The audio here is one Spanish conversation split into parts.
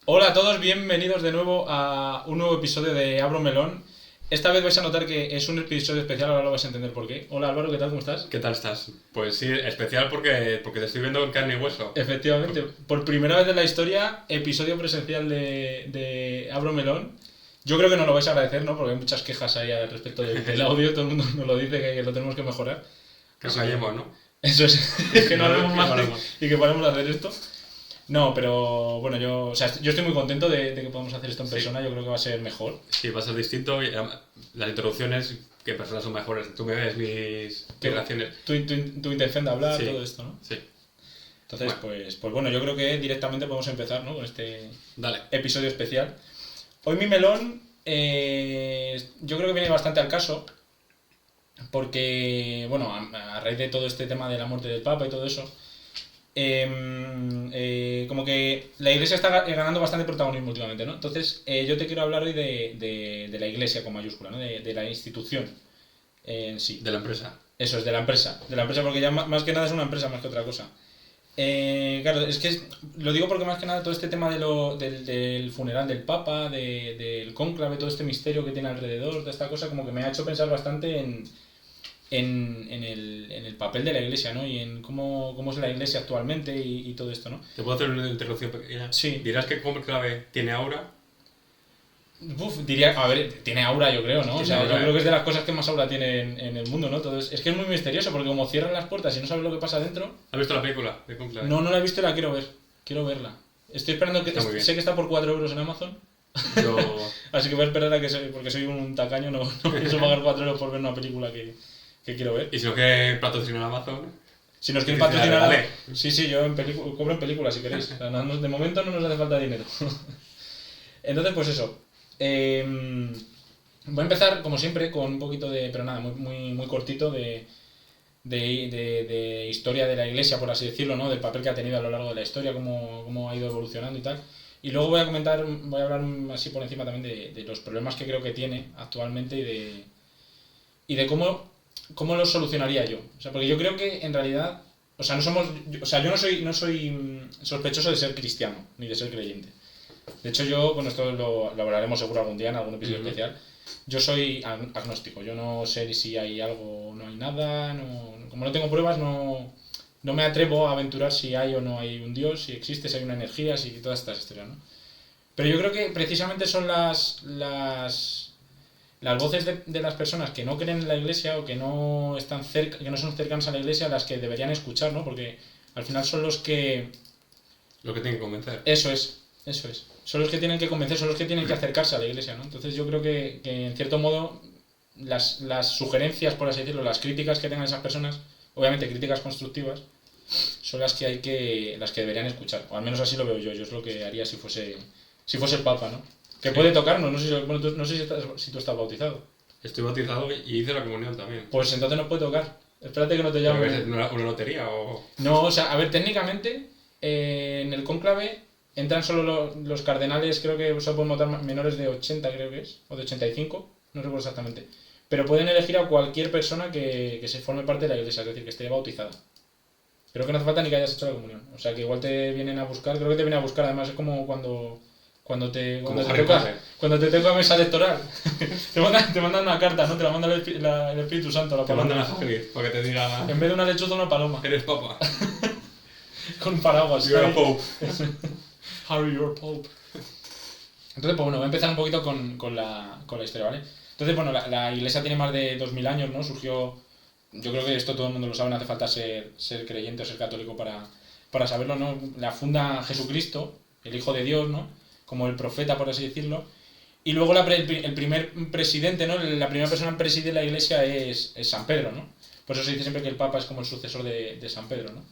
Hola a todos, bienvenidos de nuevo a un nuevo episodio de Abro Melón. Esta vez vais a notar que es un episodio especial, ahora lo vais a entender por qué. Hola Álvaro, ¿qué tal? ¿Cómo estás? ¿Qué tal estás? Pues sí, especial porque te estoy viendo en carne y hueso. Efectivamente, por primera vez en la historia, episodio presencial de Abro Melón. Yo creo que nos lo vais a agradecer, ¿no? Porque hay muchas quejas ahí al respecto del audio, todo el mundo nos lo dice que lo tenemos que mejorar. Que nos callemos, ¿no? Eso es, que no hablemos Que más paremos. y que paremos de hacer esto. No, pero bueno, yo estoy muy contento de que podamos hacer esto en Sí. persona, yo creo que va a ser mejor. Sí, va a ser distinto. Las introducciones, ¿qué personas son mejores? Tú me ves mis reacciones. Tu intención de hablar, Sí. todo esto, ¿no? Sí, Entonces, Bueno. pues bueno, yo creo que directamente podemos empezar, ¿no? Con este dale. episodio especial. Hoy mi melón, yo creo que viene bastante al caso, porque, bueno, a raíz de todo este tema de la muerte del Papa y todo eso, como que la Iglesia está ganando bastante protagonismo últimamente, ¿no? Entonces, yo te quiero hablar hoy de la Iglesia con mayúscula, ¿no? De la institución en sí. De la empresa. Eso es, de la empresa porque ya más que nada es una empresa más que otra cosa. Claro, es que lo digo porque más que nada todo este tema del funeral del Papa, del cónclave, todo este misterio que tiene alrededor de esta cosa, como que me ha hecho pensar bastante en el papel de la Iglesia, ¿no? Y en cómo es la Iglesia actualmente y todo esto, ¿no? ¿Te puedo hacer una interrupción pequeña? Sí. Dirás que como clave tiene aura. Diría, a ver, tiene aura yo creo, ¿no? O Tiene sea, aura, yo creo que es de las cosas que más aura tiene en el mundo, ¿no? Entonces, es que es muy misterioso porque como cierran las puertas y no sabes lo que pasa dentro. ¿Has visto la película de Conclave? No la he visto y la quiero ver. Quiero verla. Estoy esperando que... Está muy bien. Sé que está por 4 euros en Amazon. Yo... Así que voy a esperar a que porque soy un tacaño, no pienso pagar 4 euros por ver una película que quiero ver. Y si no que patrocinar Amazon... Si nos quieren Dale, patrocinar... dale. Sí, yo cobro en películas si queréis. O sea, de momento no nos hace falta dinero. Entonces, pues eso. Voy a empezar, como siempre, con un poquito de... Pero nada, muy cortito de historia de la Iglesia, por así decirlo, ¿no? Del papel que ha tenido a lo largo de la historia, cómo ha ido evolucionando y tal. Y luego voy a hablar así por encima también de los problemas que creo que tiene actualmente y de cómo los solucionaría yo. O sea, porque yo creo que en realidad, o sea, yo no soy sospechoso de ser cristiano, ni de ser creyente. De hecho, bueno, esto lo hablaremos seguro algún día en algún episodio especial. Yo soy agnóstico, yo no sé si hay algo o no hay nada, como no tengo pruebas, no me atrevo a aventurar si hay o no hay un Dios, si existe, si hay una energía, si todas estas historias, ¿no? Pero yo creo que precisamente son las voces de las personas que no creen en la Iglesia o que no están cerca, que no son cercanas a la Iglesia las que deberían escuchar, ¿no? Porque al final son los que... Lo que tiene que convencer. Eso es. Son los que tienen que convencer, son los que tienen que acercarse a la Iglesia, ¿no? Entonces yo creo que en cierto modo las sugerencias, por así decirlo, las críticas que tengan esas personas, obviamente críticas constructivas, son las que deberían escuchar. O al menos así lo veo yo. Yo es lo que haría si fuese el Papa, ¿no? Que Sí. puede tocarnos, no sé si tú estás bautizado. Estoy bautizado y hice la comunión también. Pues entonces no puede tocar. Espérate que no te ¿Pero llame. es una lotería o...? No, o sea, a ver, técnicamente en el cónclave entran solo los cardenales, creo que solo pueden votar menores de 80, creo que es, o de 85, no recuerdo exactamente. Pero pueden elegir a cualquier persona que se forme parte de la iglesia, es decir, que esté bautizada. Creo que no hace falta ni que hayas hecho la comunión. O sea, que igual te vienen a buscar, creo que te vienen a buscar, además es como cuando te Harry Potter. toca mesa electoral. te mandan una carta, ¿no? Te la manda el Espíritu Santo, la Te mandan a paloma. Hagrid para que te diga... En vez de una lechuza, una paloma. Eres papa. Con un paraguas. You're a pope. Harry, you're a pope. Entonces, pues bueno, voy a empezar un poquito con la historia, ¿vale? Entonces, bueno, la iglesia tiene más de 2000 años, ¿no? Surgió, yo creo que esto todo el mundo lo sabe, no hace falta ser creyente o ser católico para saberlo, ¿no? La funda Jesucristo, el Hijo de Dios, ¿no? Como el profeta, por así decirlo. Y luego el primer presidente, ¿no? La primera persona en presidir la iglesia es San Pedro, ¿no? Por eso se dice siempre que el Papa es como el sucesor de San Pedro, ¿no?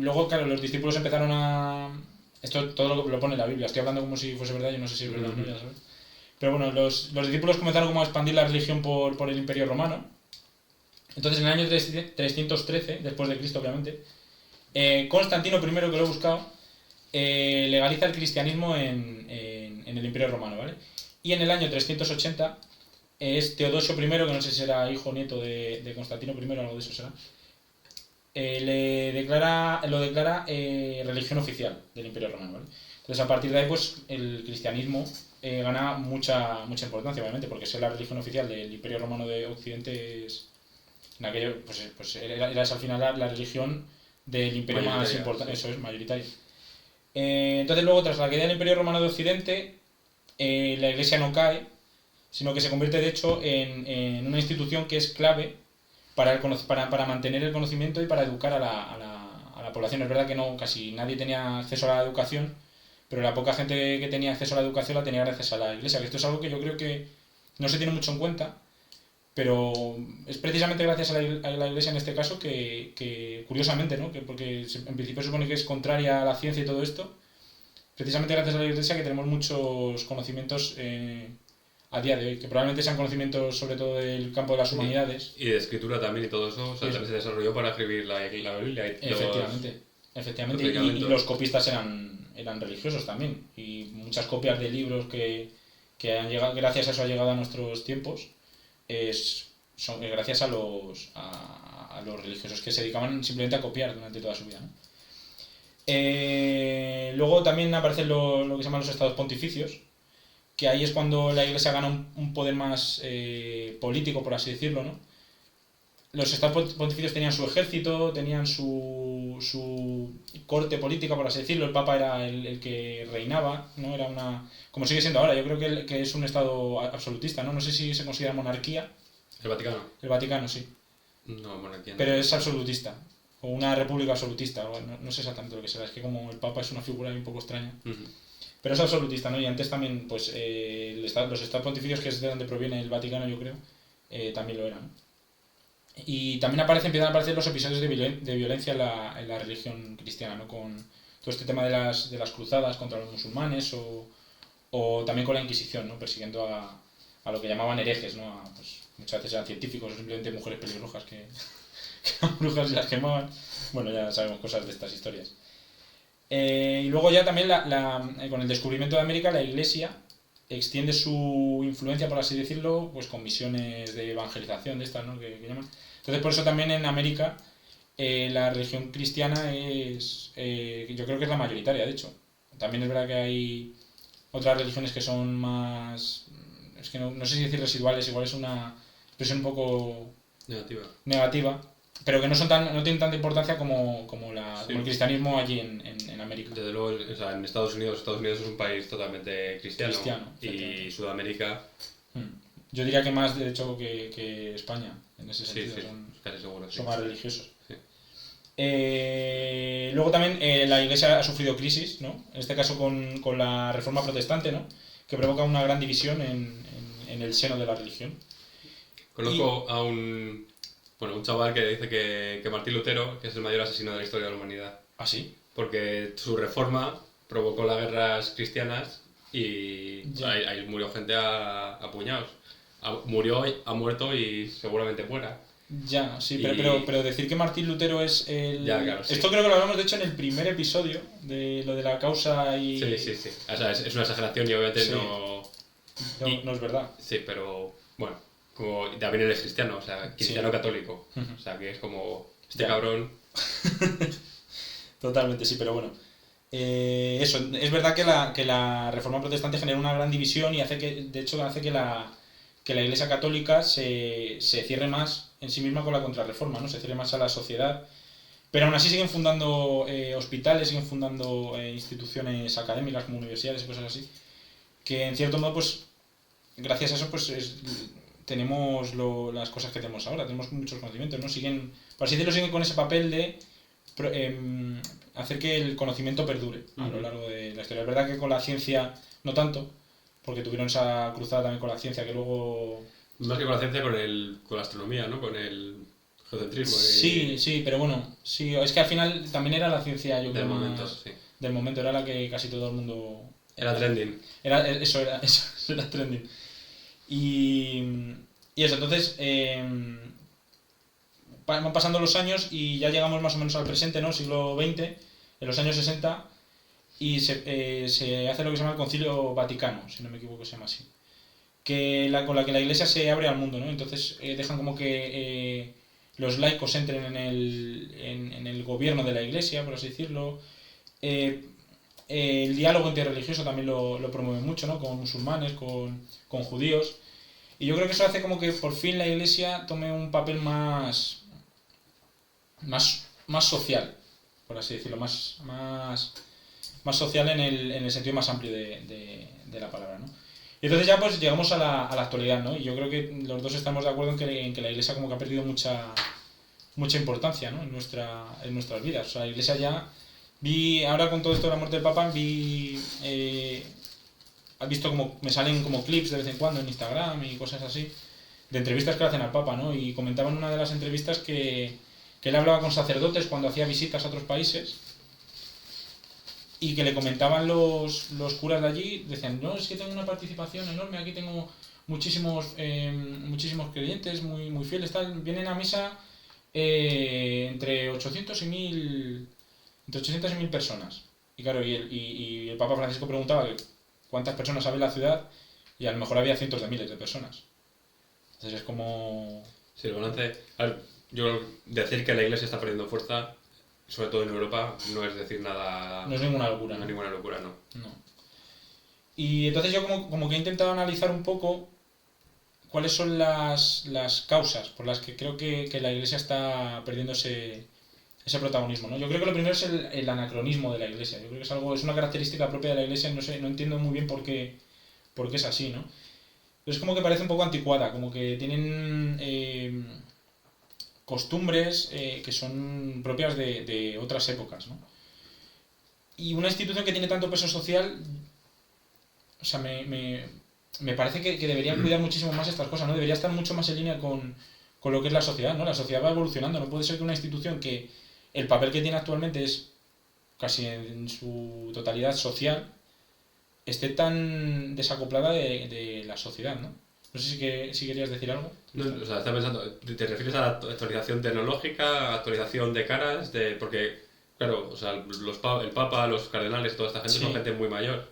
Luego, claro, los discípulos empezaron a... Esto todo lo pone en la Biblia, estoy hablando como si fuese verdad, yo no sé si es verdad o no, ya sabes. Pero bueno, los discípulos comenzaron como a expandir la religión por el Imperio Romano. Entonces, en el año 313, después de Cristo, obviamente, Constantino I, que lo he buscado, legaliza el cristianismo en el Imperio Romano, ¿vale? Y en el año 380 es Teodosio I, que no sé si será hijo o nieto de Constantino I o algo de eso será, lo declara religión oficial del Imperio Romano, ¿vale? Entonces, a partir de ahí, pues el cristianismo gana mucha importancia, obviamente, porque es la religión oficial del Imperio Romano de Occidente. En aquello, pues era al final la religión del imperio más importante, sí. Eso es, mayoritaria. Entonces, luego, tras la caída del Imperio Romano de Occidente, la Iglesia no cae, sino que se convierte, de hecho, en una institución que es clave para mantener el conocimiento y para educar a la población. Es verdad que no casi nadie tenía acceso a la educación, pero la poca gente que tenía acceso a la educación la tenía gracias a la Iglesia, que esto es algo que yo creo que no se tiene mucho en cuenta, pero es precisamente gracias a la Iglesia en este caso que curiosamente, ¿no? Porque en principio se supone que es contraria a la ciencia y todo esto, precisamente gracias a la Iglesia que tenemos muchos conocimientos a día de hoy, que probablemente sean conocimientos sobre todo del campo de las humanidades. Y de escritura también y todo eso, o sea, también se desarrolló para escribir la Biblia. Efectivamente, y los copistas eran religiosos también, y muchas copias de libros que han llegado, gracias a eso ha llegado a nuestros tiempos, son gracias a los religiosos que se dedicaban simplemente a copiar durante toda su vida, ¿no? Luego también aparecen lo que se llaman los estados pontificios, que ahí es cuando la Iglesia gana un poder más político, por así decirlo, ¿no? Los estados pontificios tenían su ejército, tenían su corte política, por así decirlo. El Papa era el que reinaba, ¿no? Era como sigue siendo ahora, yo creo que es un estado absolutista, ¿no? No sé si se considera monarquía. ¿El Vaticano? El Vaticano, sí. No, monarquía no. Pero es absolutista, o una república absolutista, no sé exactamente lo que será, es que como el Papa es una figura un poco extraña. Pero es absolutista, ¿no? Y antes también, pues, los estados pontificios, que es de donde proviene el Vaticano, yo creo, también lo eran, ¿no? Y también empiezan a aparecer los episodios de violencia en la religión cristiana, ¿no? Con todo este tema de las cruzadas contra los musulmanes o también con la Inquisición, ¿no? Persiguiendo a lo que llamaban herejes, ¿no? Pues, muchas veces eran científicos o simplemente mujeres pelirrojas que eran brujas y las quemaban. Bueno, ya sabemos cosas de estas historias. Y luego ya también con el descubrimiento de América, la Iglesia extiende su influencia, por así decirlo, pues con misiones de evangelización de estas, ¿no? que llaman. Entonces, por eso también en América la religión cristiana yo creo que es la mayoritaria, de hecho. También es verdad que hay otras religiones que son más, es que no sé si decir residuales, igual es una expresión un poco negativa, pero que no tienen tanta importancia como el cristianismo allí en América. Desde luego, o sea, en Estados Unidos es un país totalmente cristiano y Sudamérica... Yo diría que más, de hecho, que España, en ese sentido. Sí, casi seguro. Son más religiosos. Sí. Luego también la Iglesia ha sufrido crisis, ¿no? En este caso con la Reforma Protestante, ¿no? Que provoca una gran división en el seno de la religión. Conozco a un chaval que dice que Martín Lutero que es el mayor asesino de la historia de la humanidad. ¿Ah, sí? Porque su reforma provocó las guerras cristianas y ahí murió gente a puñados. Ha muerto y seguramente muera. Ya, sí, pero decir que Martín Lutero es el... Ya, claro, sí. Esto creo que lo hablamos, de hecho, en el primer episodio de lo de la causa y... Sí. O sea, es una exageración y obviamente sí. No es verdad. Sí, pero bueno, como también él es cristiano, o sea, cristiano católico. O sea, que es como cabrón... Totalmente, sí, pero bueno. Eso, es verdad que la Reforma Protestante genera una gran división y hace que la Iglesia Católica se cierre más en sí misma con la Contrarreforma, ¿no? Se cierre más a la sociedad. Pero aún así siguen fundando hospitales, siguen fundando instituciones académicas como universidades y cosas así. Que en cierto modo, pues, gracias a eso, pues tenemos las cosas que tenemos ahora, tenemos muchos conocimientos, ¿no? Por así decirlo, siguen con ese papel de hacer que el conocimiento perdure a lo largo de la historia. Es verdad que con la ciencia no tanto, porque tuvieron esa cruzada también con la ciencia que luego... Más que con la ciencia, con la astronomía, ¿no? Con el geocentrismo. Sí, pero bueno, sí, es que al final también era la ciencia, yo creo, del momento, era la que casi todo el mundo... Era trending. Eso era trending. Y eso, entonces... van pasando los años y ya llegamos más o menos al presente, ¿no? Siglo XX, en los años 60, y se hace lo que se llama el Concilio Vaticano, si no me equivoco se llama así, con la que la Iglesia se abre al mundo, ¿no? Entonces dejan como que los laicos entren en el gobierno de la Iglesia, por así decirlo. El diálogo interreligioso también lo promueve mucho, ¿no? Con musulmanes, con judíos. Y yo creo que eso hace como que por fin la Iglesia tome un papel más social, por así decirlo, más social en el sentido más amplio de la palabra, ¿no? Y entonces ya pues llegamos a la actualidad, ¿no? Y yo creo que los dos estamos de acuerdo en que la Iglesia como que ha perdido mucha importancia, ¿no? en nuestras vidas. O sea, la Iglesia ya... ahora con todo esto de la muerte del Papa, has visto como me salen como clips de vez en cuando en Instagram y cosas así, de entrevistas que le hacen al Papa, ¿no? Y comentaban en una de las entrevistas que él hablaba con sacerdotes cuando hacía visitas a otros países y que le comentaban los curas de allí, decían, no, es que tengo una participación enorme, aquí tengo muchísimos creyentes muy fieles, vienen a misa entre 800 y 1000 personas. Y claro, y el Papa Francisco preguntaba cuántas personas había en la ciudad y a lo mejor había cientos de miles de personas. Entonces es como... Sí, el balance... A ver, yo creo que decir que la Iglesia está perdiendo fuerza, sobre todo en Europa, no es decir nada... No es ninguna locura, no. No es ninguna locura, no. Y entonces yo como que he intentado analizar un poco cuáles son las causas por las que creo que la Iglesia está perdiendo ese protagonismo, ¿no? Yo creo que lo primero es el anacronismo de la Iglesia. Yo creo que es una característica propia de la Iglesia, no entiendo muy bien por qué es así, ¿no? Pero es como que parece un poco anticuada, como que tienen costumbres que son propias de otras épocas, ¿no? Y una institución que tiene tanto peso social, o sea, me parece que deberían cuidar muchísimo más estas cosas, ¿no? Debería estar mucho más en línea con lo que es la sociedad, ¿no? La sociedad va evolucionando, no puede ser que una institución que el papel que tiene actualmente es casi en su totalidad social, esté tan desacoplada de la sociedad, ¿no? No sé si querías decir algo. No, o sea, estaba pensando, ¿te refieres a la actualización tecnológica, actualización de caras? Porque, claro, o sea, el Papa, los cardenales, toda esta gente son gente muy mayor.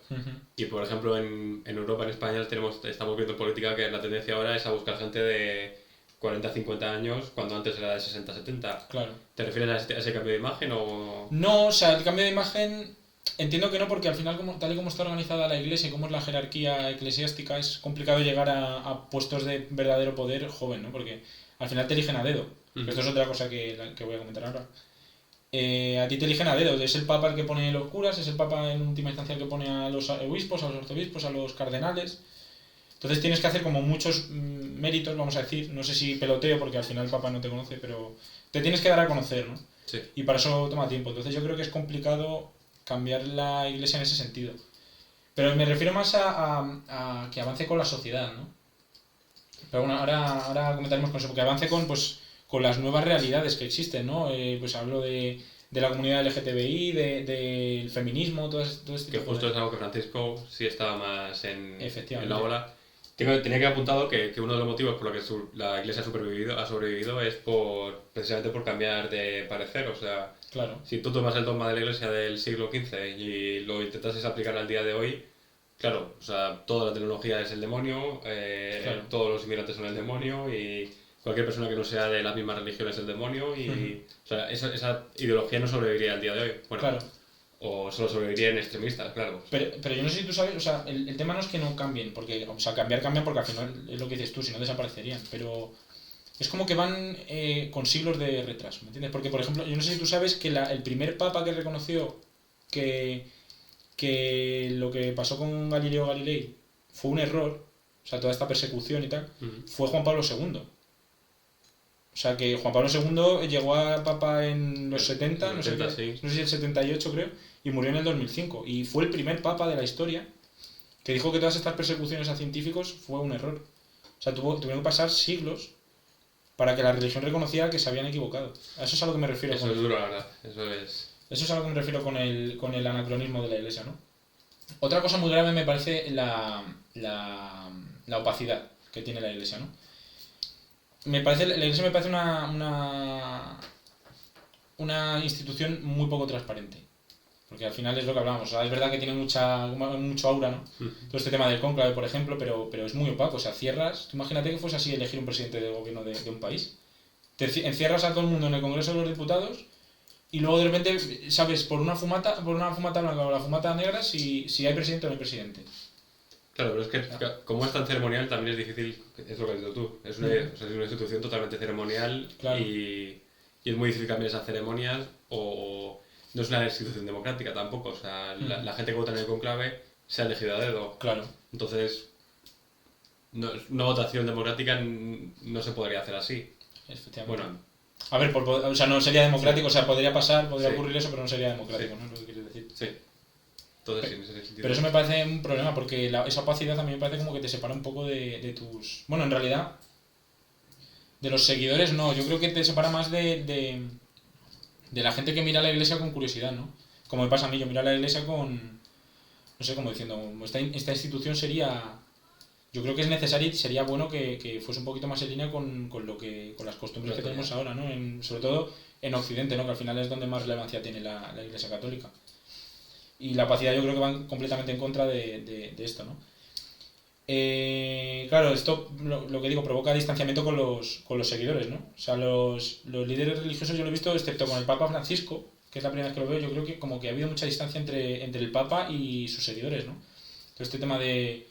Y, por ejemplo, en Europa, en España, estamos viendo política que la tendencia ahora es a buscar gente de 40, 50 años, cuando antes era de 60, 70. Claro. ¿Te refieres a ese cambio de imagen o...? No, o sea, el cambio de imagen entiendo que no, porque al final, tal y como está organizada la Iglesia y cómo es la jerarquía eclesiástica, es complicado llegar a puestos de verdadero poder joven, ¿no? Porque al final te eligen a dedo. Esto es otra cosa que voy a comentar ahora. A ti te eligen a dedo, es el Papa el que pone los curas, es el Papa en última instancia el que pone a los obispos, a los arzobispos, a los cardenales. Entonces tienes que hacer como muchos méritos, vamos a decir, no sé si peloteo porque al final el Papa no te conoce, pero te tienes que dar a conocer, ¿no? Sí. Y para eso toma tiempo. Entonces yo creo que es complicado cambiar la Iglesia en ese sentido. Pero me refiero más a que avance con la sociedad, ¿no? Pero bueno, ahora comentaremos con eso, porque avance con las nuevas realidades que existen, ¿no? Pues hablo de la comunidad LGTBI, del feminismo, todo este que tipo justo es algo que Francisco sí estaba más en la ola. Tenía que apuntado que uno de los motivos por los que la Iglesia ha sobrevivido es precisamente por cambiar de parecer. O sea, claro. Si tú tomas el dogma de la Iglesia del siglo XV y lo intentases aplicar al día de hoy, claro, o sea, toda la tecnología es el demonio, claro. Todos los inmigrantes son el demonio y cualquier persona que no sea de la misma religión es el demonio y o sea, esa ideología no sobreviviría al día de hoy. Bueno, claro. O solo sobreviviría en extremistas, claro. Pero yo no sé si tú sabes, o sea, el tema no es que no cambien, porque, o sea, cambian porque al final es lo que dices tú, si no desaparecerían, pero es como que van con siglos de retraso, ¿me entiendes? Porque, por ejemplo, yo no sé si tú sabes que el primer papa que reconoció que lo que pasó con Galileo Galilei fue un error, o sea, toda esta persecución y tal, fue Juan Pablo II. O sea, que Juan Pablo II llegó a papa en los 70, no sé si el 78 creo, y murió en el 2005. Y fue el primer papa de la historia que dijo que todas estas persecuciones a científicos fue un error. O sea, tuvieron que pasar siglos para que la religión reconociera que se habían equivocado. A eso es a lo que me refiero. Eso es duro, la verdad. Eso es a lo que me refiero con el anacronismo de la Iglesia, ¿no? Otra cosa muy grave me parece la opacidad que tiene la Iglesia, ¿no? La Iglesia me parece una institución muy poco transparente. Porque al final es lo que hablábamos. O sea, es verdad que tiene mucho aura, ¿no? Todo este tema del cónclave, por ejemplo, pero es muy opaco. O sea, cierras... Tú imagínate que fuese así elegir un presidente de gobierno de un país. encierras a todo el mundo en el Congreso de los Diputados y luego de repente sabes por una fumata blanca o la fumata negra si hay presidente o no hay presidente. Claro, pero es que como es tan ceremonial también es difícil, es lo que has dicho tú, es una institución totalmente ceremonial, claro. y es muy difícil cambiar esas ceremonias, o no es una institución democrática tampoco, o sea, la gente que vota en el conclave se ha elegido a dedo. Claro. Entonces, una votación democrática no se podría hacer así. Efectivamente. Bueno, a ver, o sea, no sería democrático, sí. O sea, podría pasar, podría ocurrir eso, pero no sería democrático, sí. ¿No? Es lo que quieres decir. Sí. Entonces, en ese sentido. Pero eso me parece un problema, porque esa opacidad también me parece como que te separa un poco de tus... Bueno, en realidad, de los seguidores no, yo creo que te separa más de la gente que mira a la iglesia con curiosidad, ¿no? Como me pasa a mí, yo miro a la iglesia con... No sé, como diciendo, esta institución sería... Yo creo que es necesario y sería bueno que fuese un poquito más en línea con las costumbres que tenemos ahora, ¿no? Sobre todo en Occidente, ¿no? Que al final es donde más relevancia tiene la Iglesia Católica. Y la opacidad yo creo que van completamente en contra de esto, ¿no? Claro, esto, lo que digo, provoca distanciamiento con los seguidores, ¿no? O sea, los líderes religiosos yo lo he visto, excepto con el Papa Francisco, que es la primera vez que lo veo, yo creo que como que ha habido mucha distancia entre el Papa y sus seguidores, ¿no? Todo este tema de...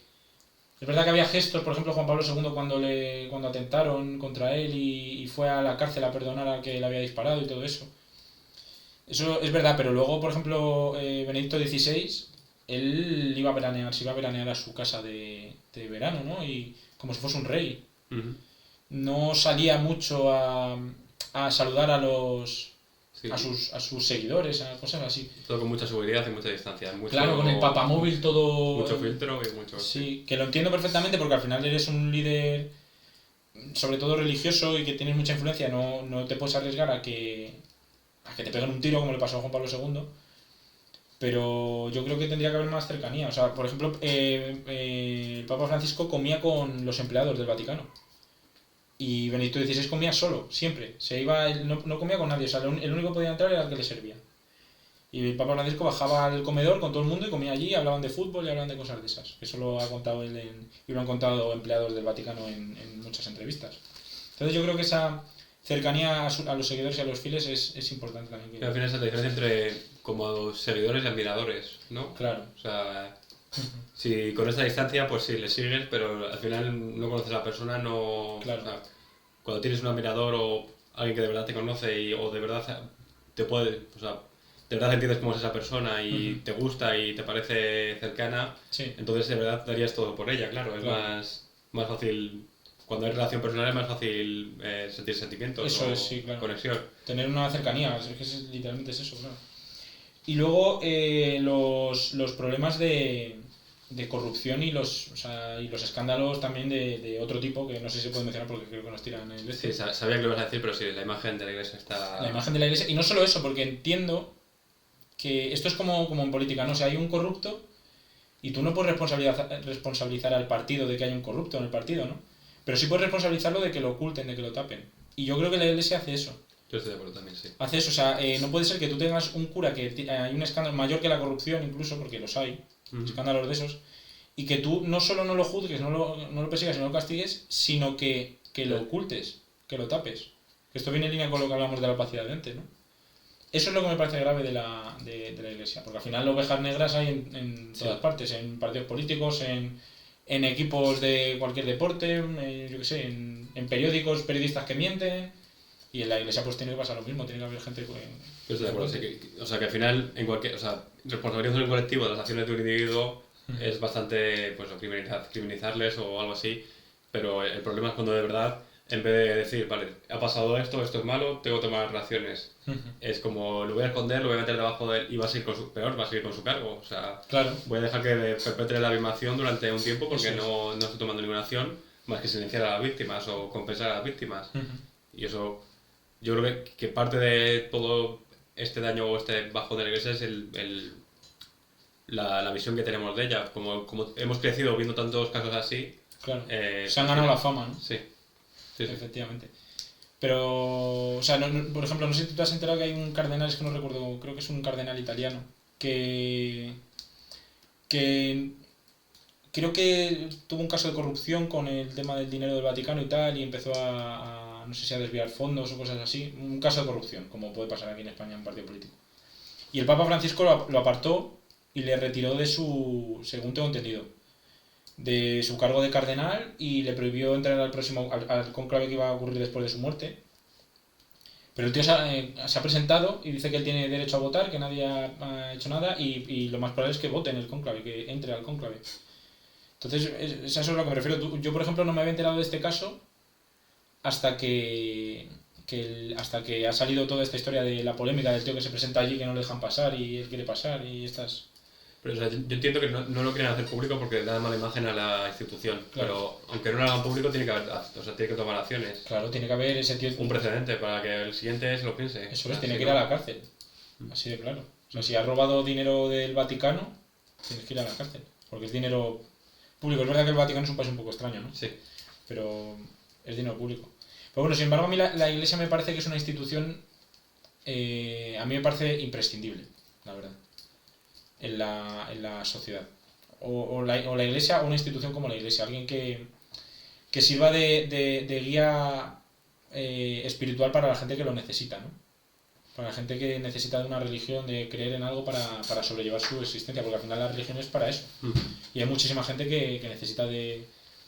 Es verdad que había gestos, por ejemplo, Juan Pablo II cuando atentaron contra él y fue a la cárcel a perdonar al que le había disparado y todo eso. Eso es verdad, pero luego, por ejemplo, Benedicto XVI, él se iba a veranear a su casa de verano, ¿no? Y como si fuese un rey. Uh-huh. No salía mucho a saludar a los... Sí. A sus seguidores, a cosas así. Todo con mucha seguridad y mucha distancia. Claro, con el papamóvil todo... Mucho filtro y mucho... Sí, que lo entiendo perfectamente porque al final eres un líder, sobre todo religioso, y que tienes mucha influencia. No te puedes arriesgar a que te peguen un tiro como le pasó a Juan Pablo II. Pero yo creo que tendría que haber más cercanía. O sea, por ejemplo, el Papa Francisco comía con los empleados del Vaticano. Y Benedicto XVI comía solo, siempre. Se iba, no comía con nadie, o sea, el único que podía entrar era el que le servía. Y el Papa Francisco bajaba al comedor con todo el mundo y comía allí, hablaban de fútbol y hablaban de cosas de esas. Eso lo ha contado él y lo han contado empleados del Vaticano en muchas entrevistas. Entonces yo creo que esa cercanía a los seguidores y a los fieles es importante también. Al final es la diferencia entre como seguidores y admiradores, ¿no? Claro. O sea... Si con esta distancia, pues sí, le sigues, pero al final no conoces a la persona, no... Claro. O sea, cuando tienes un admirador o alguien que de verdad te conoce o de verdad te puede... O sea, de verdad entiendes cómo es esa persona y te gusta y te parece cercana, sí. Entonces de verdad darías todo por ella, claro. Es más fácil... Cuando hay relación personal es más fácil sentir sentimientos. Eso es, sí, claro. Conexión. Tener una cercanía, es que literalmente es eso, claro. Y luego los problemas de corrupción y los escándalos también de otro tipo, que no sé si se puede mencionar porque creo que nos tiran en el... Sí, sabía que lo ibas a decir, pero sí, la imagen de la iglesia está... La imagen de la iglesia, y no solo eso, porque entiendo que esto es como en política, ¿no? O sea, hay un corrupto y tú no puedes responsabilizar al partido de que haya un corrupto en el partido, ¿no? Pero sí puedes responsabilizarlo de que lo oculten, de que lo tapen. Y yo creo que la iglesia hace eso. Yo estoy de acuerdo también, sí. Hace eso, o sea, no puede ser que tú tengas un cura que hay un escándalo mayor que la corrupción, incluso, porque los hay, escándalos de esos, y que tú no solo no lo juzgues, no lo persigas y no lo castigues, sino que lo ocultes, que lo tapes. Esto viene en línea con lo que hablamos de la opacidad de antes, ¿no? Eso es lo que me parece grave de la iglesia, porque al final ovejas negras hay en todas partes, en partidos políticos, en equipos de cualquier deporte, yo qué sé, en periodistas que mienten. Y en la iglesia pues tiene que pasar lo mismo, tiene que haber gente... Yo estoy de acuerdo, sí, o sea que al final, responsabilizar el colectivo de las acciones de un individuo es bastante, pues, criminalizarles o algo así, pero el problema es cuando de verdad, en vez de decir, vale, ha pasado esto es malo, tengo que tomar reacciones, es como lo voy a esconder, lo voy a meter debajo de él y va a seguir va a seguir con su cargo, o sea, claro. Voy a dejar que perpetre la misma acción durante un tiempo porque no estoy tomando ninguna acción más que silenciar a las víctimas o compensar a las víctimas, y eso... Yo creo que parte de todo este daño o este bajo de la iglesia es la visión que tenemos de ella. Como hemos crecido viendo tantos casos así... Claro, se han ganado la fama, ¿no? Sí. Efectivamente. Pero, o sea, por ejemplo, no sé si tú te has enterado que hay un cardenal, es que no recuerdo, creo que es un cardenal italiano, que creo que tuvo un caso de corrupción con el tema del dinero del Vaticano y tal, y empezó a no sé si a desviar fondos o cosas así, un caso de corrupción, como puede pasar aquí en España en un partido político. Y el Papa Francisco lo apartó y le retiró de su, según tengo entendido, de su cargo de cardenal y le prohibió entrar al cónclave que iba a ocurrir después de su muerte. Pero el tío se ha presentado y dice que él tiene derecho a votar, que nadie ha hecho nada y lo más probable es que vote en el cónclave, que entre al cónclave. Entonces, eso es a lo que me refiero. Yo, por ejemplo, no me había enterado de este caso hasta hasta que ha salido toda esta historia de la polémica del tío que se presenta allí, que no le dejan pasar y él quiere pasar y estas... Pero o sea, yo entiendo que no lo quieren hacer público porque da mala imagen a la institución. Claro. Pero aunque no lo hagan público, tiene que tomar acciones. Claro, tiene que haber ese tío... Un precedente para que el siguiente se lo piense. Eso es, tiene que ir a la cárcel. Así de claro. O sea, si has robado dinero del Vaticano, tienes que ir a la cárcel. Porque es dinero público. Es verdad que el Vaticano es un país un poco extraño, ¿no? Sí. Pero es dinero público. Pero bueno, sin embargo, a mí la Iglesia me parece que es una institución... a mí me parece imprescindible, la verdad. En la sociedad. O la Iglesia, o una institución como la Iglesia. Alguien que sirva de guía espiritual para la gente que lo necesita, ¿no? Para la gente que necesita de una religión, de creer en algo para sobrellevar su existencia, porque al final la religión es para eso. Y hay muchísima gente que necesita de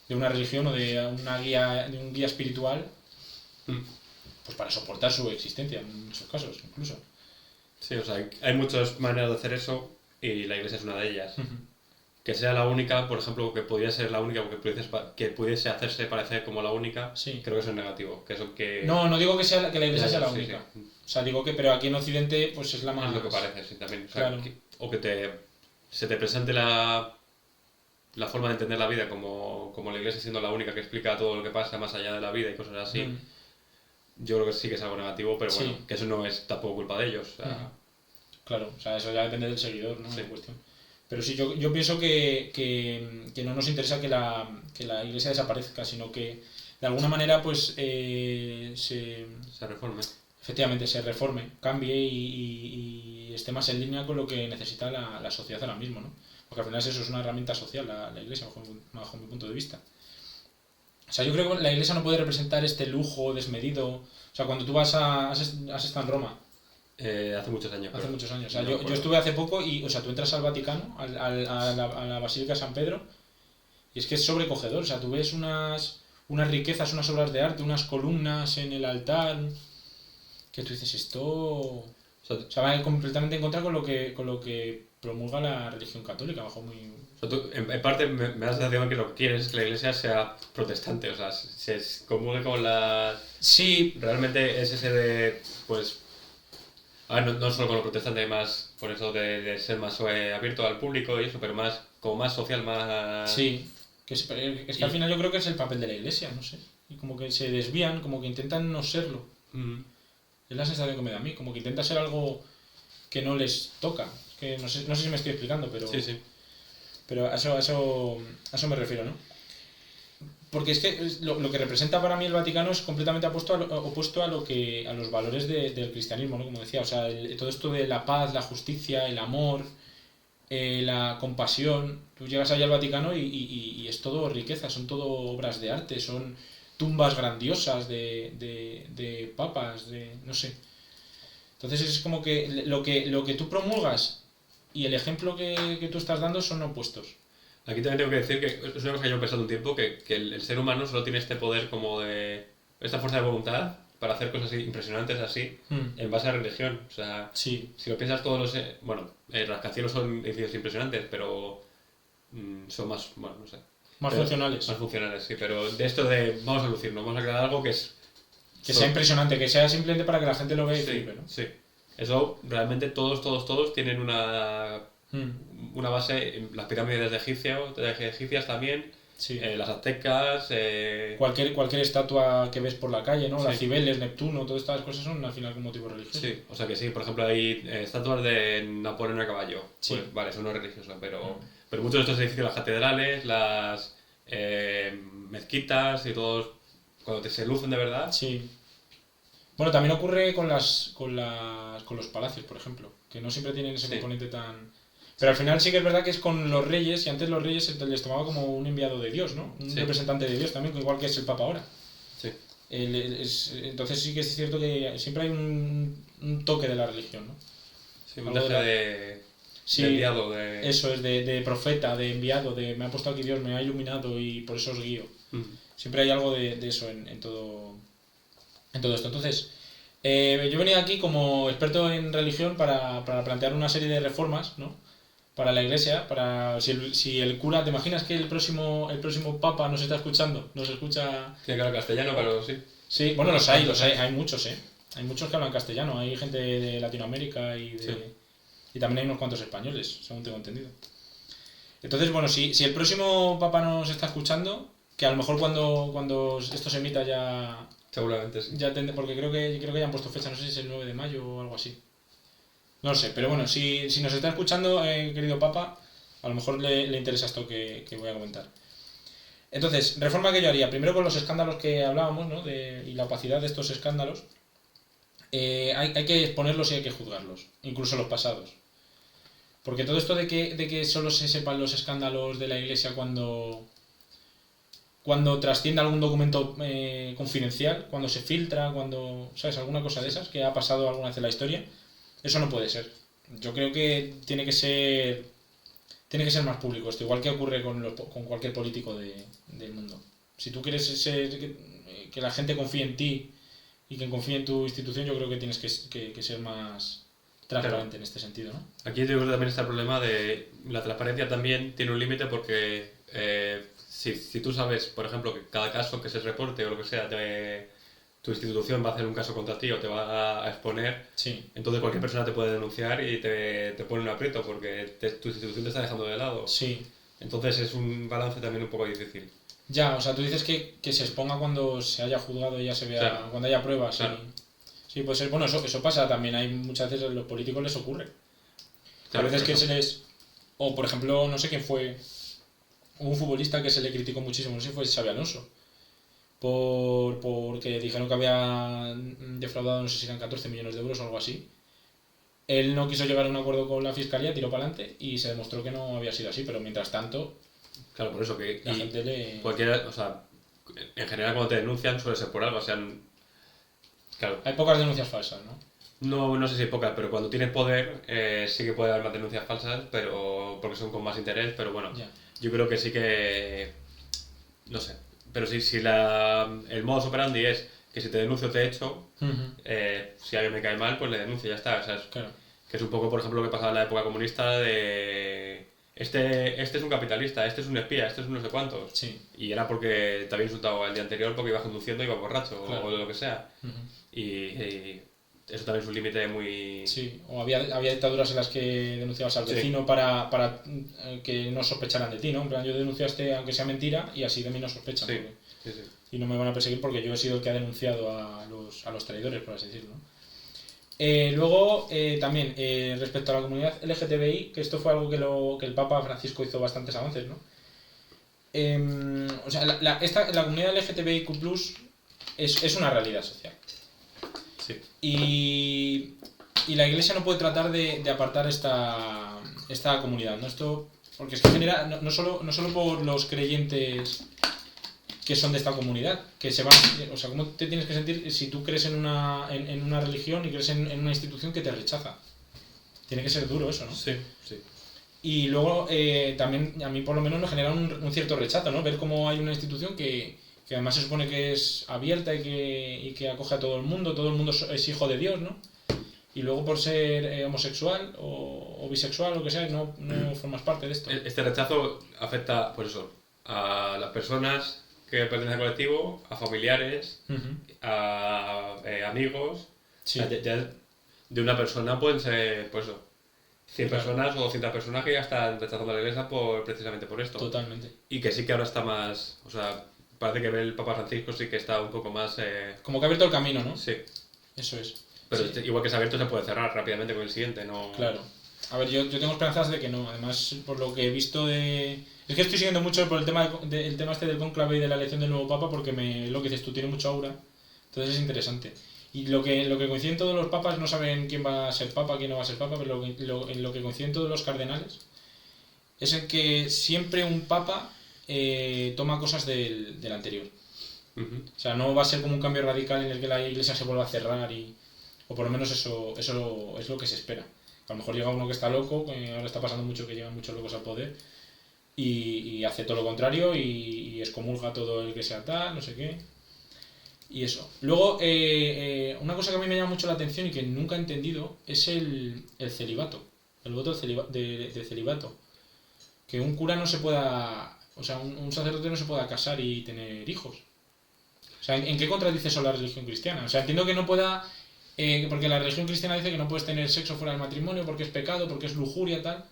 una religión o de una guía, de un guía espiritual, pues para soportar su existencia, en muchos casos, incluso. Sí, o sea, hay muchas maneras de hacer eso y la Iglesia es una de ellas. Que sea la única, por ejemplo, que podría ser la única, que pudiese hacerse parecer como la única, sí. Creo que eso es negativo. No digo que la Iglesia sea la única. Sí. O sea, digo que, pero aquí en Occidente, pues es la más... Es lo que parece, sí, también. O sea, claro. Se te presente la forma de entender la vida como la Iglesia siendo la única que explica todo lo que pasa más allá de la vida y cosas así. Yo creo que sí que es algo negativo, pero bueno, que eso no es tampoco culpa de ellos. O sea... Claro, o sea, eso ya depende del seguidor, ¿no? Sí. Cuestión. Pero sí, yo pienso que no nos interesa que la Iglesia desaparezca, sino que de alguna manera pues se reforme. Efectivamente, se reforme, cambie y esté más en línea con lo que necesita la sociedad ahora mismo, ¿no? Porque al final eso es una herramienta social, la Iglesia, bajo mi punto de vista. O sea, yo creo que la Iglesia no puede representar este lujo desmedido. O sea, cuando tú has estado en Roma... hace muchos años. Hace muchos años. O sea, yo estuve hace poco y, o sea, tú entras al Vaticano, a la Basílica de San Pedro, y es que es sobrecogedor. O sea, tú ves unas riquezas, unas obras de arte, unas columnas en el altar, que tú dices, esto... O sea, va completamente en contra con lo que promulga la religión católica, bajo muy... O sea, tú, en parte me da la sensación que lo que quieres es que la Iglesia sea protestante, o sea, se comulgue con la... Sí. Realmente es ese de, pues... A ver, no solo con lo protestante, más por eso de ser más abierto al público y eso, pero más como más social, más... Sí, es que al final yo creo que es el papel de la Iglesia, no sé. Y como que se desvían, como que intentan no serlo. Es la sensación que me da a mí, como que intenta ser algo que no les toca. Que no sé si me estoy explicando, pero... Sí. Pero a eso me refiero, ¿no? Porque es que lo que representa para mí el Vaticano es completamente opuesto a los valores del cristianismo, ¿no? Como decía, o sea, todo esto de la paz, la justicia, el amor, la compasión. Tú llegas allá al Vaticano y es todo riqueza, son todo obras de arte, son tumbas grandiosas de papas, no sé. Entonces es como que lo que tú promulgas y el ejemplo que tú estás dando son opuestos. Aquí también tengo que decir que es una cosa que yo he pensado un tiempo, que el ser humano solo tiene este poder como de... esta fuerza de voluntad para hacer cosas impresionantes así, en base a la religión. O sea, sí. Si lo piensas todos los... bueno, rascacielos son edificios impresionantes, pero son más... bueno, no sé. Más funcionales. Más funcionales, sí, pero de esto de vamos a lucirnos, vamos a crear algo que es... Que sea impresionante, que sea simplemente para que la gente lo vea y flipe, ¿no? Sí. Eso realmente todos tienen una base, las pirámides egipcias también, sí. Las aztecas... Cualquier estatua que ves por la calle, ¿no? Sí. Las Cibeles, Neptuno, todas estas cosas son al final con motivo religioso. Sí, o sea que sí, por ejemplo hay estatuas de Napoleón a caballo, sí. Pues vale, eso no es religioso, pero muchos de estos edificios, las catedrales, las mezquitas y todos, cuando se lucen de verdad... Sí. Bueno, también ocurre con los palacios, por ejemplo, que no siempre tienen ese componente tan... Pero al final sí que es verdad que es con los reyes, y antes los reyes se les tomaba como un enviado de Dios, ¿no? Un representante de Dios también, igual que es el Papa ahora. Sí. Entonces sí que es cierto que siempre hay un toque de la religión, ¿no? Sí, un deje de enviado. Eso es, de profeta, de enviado, de me ha puesto aquí Dios, me ha iluminado y por eso os guío. Siempre hay algo de eso en todo esto. Entonces, yo he venido aquí como experto en religión para plantear una serie de reformas, ¿no? Para la iglesia, para si el cura, ¿te imaginas que el próximo papa nos está escuchando? Nos escucha... Tiene que hablar castellano, pero sí. Sí, bueno, hay muchos, ¿eh? Hay muchos que hablan castellano, hay gente de Latinoamérica y también hay unos cuantos españoles, según tengo entendido. Entonces, bueno, si el próximo papa nos está escuchando, que a lo mejor cuando esto se emita ya... Seguramente sí. Porque creo que ya han puesto fecha, no sé si es el 9 de mayo o algo así. No lo sé, pero bueno, si nos está escuchando, querido Papa, a lo mejor le interesa esto que voy a comentar. Entonces, reforma que yo haría, primero con los escándalos que hablábamos, ¿no? Y la opacidad de estos escándalos, hay que exponerlos y hay que juzgarlos, incluso los pasados. Porque todo esto de que solo se sepan los escándalos de la Iglesia cuando trasciende algún documento confidencial, cuando se filtra, ¿sabes? Alguna cosa de esas que ha pasado alguna vez en la historia, eso no puede ser. Yo creo que tiene que ser más público esto, igual que ocurre con cualquier político del mundo. Si tú quieres que la gente confíe en ti y que confíe en tu institución, yo creo que tienes que ser más transparente en este sentido, ¿no? Aquí yo creo que también está el problema de la transparencia también tiene un límite porque si tú sabes, por ejemplo, que cada caso que se reporte o lo que sea, tu institución va a hacer un caso contra ti o te va a exponer, sí. Entonces cualquier persona te puede denunciar y te pone un aprieto porque tu institución te está dejando de lado. Sí. Entonces es un balance también un poco difícil. Ya, o sea, tú dices que se exponga cuando se haya juzgado y ya se vea, claro. Cuando haya pruebas. Claro. Sí, puede ser. Bueno, eso pasa también. Hay muchas veces a los políticos les ocurre. Claro, a veces que se les... O, por ejemplo, no sé quién fue... Un futbolista que se le criticó muchísimo, no sé si fue Xabi Alonso. Porque dijeron que había defraudado, no sé si eran 14 millones de euros o algo así. Él no quiso llegar a un acuerdo con la fiscalía, tiró para adelante y se demostró que no había sido así, pero mientras tanto... Claro, por eso que... La gente le... Cualquiera, o sea, en general cuando te denuncian suele ser por algo, o sea... Claro. Hay pocas denuncias falsas, ¿no? No sé si hay pocas, pero cuando tienes poder sí que puede haber más denuncias falsas, pero porque son con más interés, pero bueno, yo creo que sí que... No sé. Pero si el modus operandi es que si te denuncio te echo, si alguien me cae mal, pues le denuncio y ya está. O sea, claro. Que es un poco, por ejemplo, lo que pasaba en la época comunista de... Este es un capitalista, este es un espía, este es un no sé cuántos. Sí. Y era porque te había insultado el día anterior porque iba conduciendo y iba borracho, claro. O lo que sea. Y eso también es un límite muy... Sí, o había dictaduras en las que denunciabas al vecino para que no sospecharan de ti, ¿no? En plan, yo denunciaste aunque sea mentira y así de mí no sospechan. Sí, porque, sí. Y no me van a perseguir porque yo he sido el que ha denunciado a los traidores, por así decirlo. Luego, también, respecto a la comunidad LGTBI, que esto fue algo que el Papa Francisco hizo bastantes avances, ¿no? O sea, la comunidad LGTBIQ+, es una realidad social. Sí. Y la Iglesia no puede tratar de apartar esta comunidad, ¿no? Esto, porque es que genera, no solo por los creyentes que son de esta comunidad, que se van, o sea, ¿cómo te tienes que sentir si tú crees en una religión y crees en una institución que te rechaza? Tiene que ser duro eso, ¿no? Sí. Y luego también a mí por lo menos me genera un cierto rechazo, ¿no? Ver cómo hay una institución que además se supone que es abierta y que acoge a todo el mundo es hijo de Dios, ¿no? Y luego por ser homosexual o bisexual o lo que sea, no formas parte de esto. Este rechazo afecta, por eso, a las personas que pertenecen al colectivo, a familiares, a amigos. Sí. O sea, ya de una persona pueden ser, pues eso, 100 personas o 200 personas que ya están rechazando a la Iglesia precisamente por esto. Totalmente. Y que sí que ahora está más, o sea, parece que el Papa Francisco sí que está un poco más... Como que ha abierto el camino, ¿no? Sí. Eso es. Pero sí. Igual que se ha abierto se puede cerrar rápidamente con el siguiente, ¿no? Claro. A ver, yo tengo esperanzas de que no. Además, por lo que he visto de... Es que estoy siguiendo mucho por el tema este del cónclave y de la elección del nuevo Papa porque lo que dices tú tiene mucha aura. Entonces es interesante. Y lo que coinciden todos los papas, no saben quién va a ser papa, quién no va a ser papa, pero en lo que coinciden todos los cardenales es en que siempre un papa toma cosas del anterior. O sea, no va a ser como un cambio radical en el que la iglesia se vuelva a cerrar o por lo menos eso es lo que se espera. A lo mejor llega uno que está loco, que ahora está pasando mucho que llegan muchos locos al poder y hace todo lo contrario y excomulga todo el que sea tal, no sé qué. Y eso. Luego, una cosa que a mí me llama mucho la atención y que nunca he entendido es el celibato. El voto de celibato. Que un cura no se pueda... O sea, un sacerdote no se pueda casar y tener hijos. O sea, ¿en qué contradice eso la religión cristiana? O sea, entiendo que no pueda... porque la religión cristiana dice que no puedes tener sexo fuera del matrimonio porque es pecado, porque es lujuria, tal.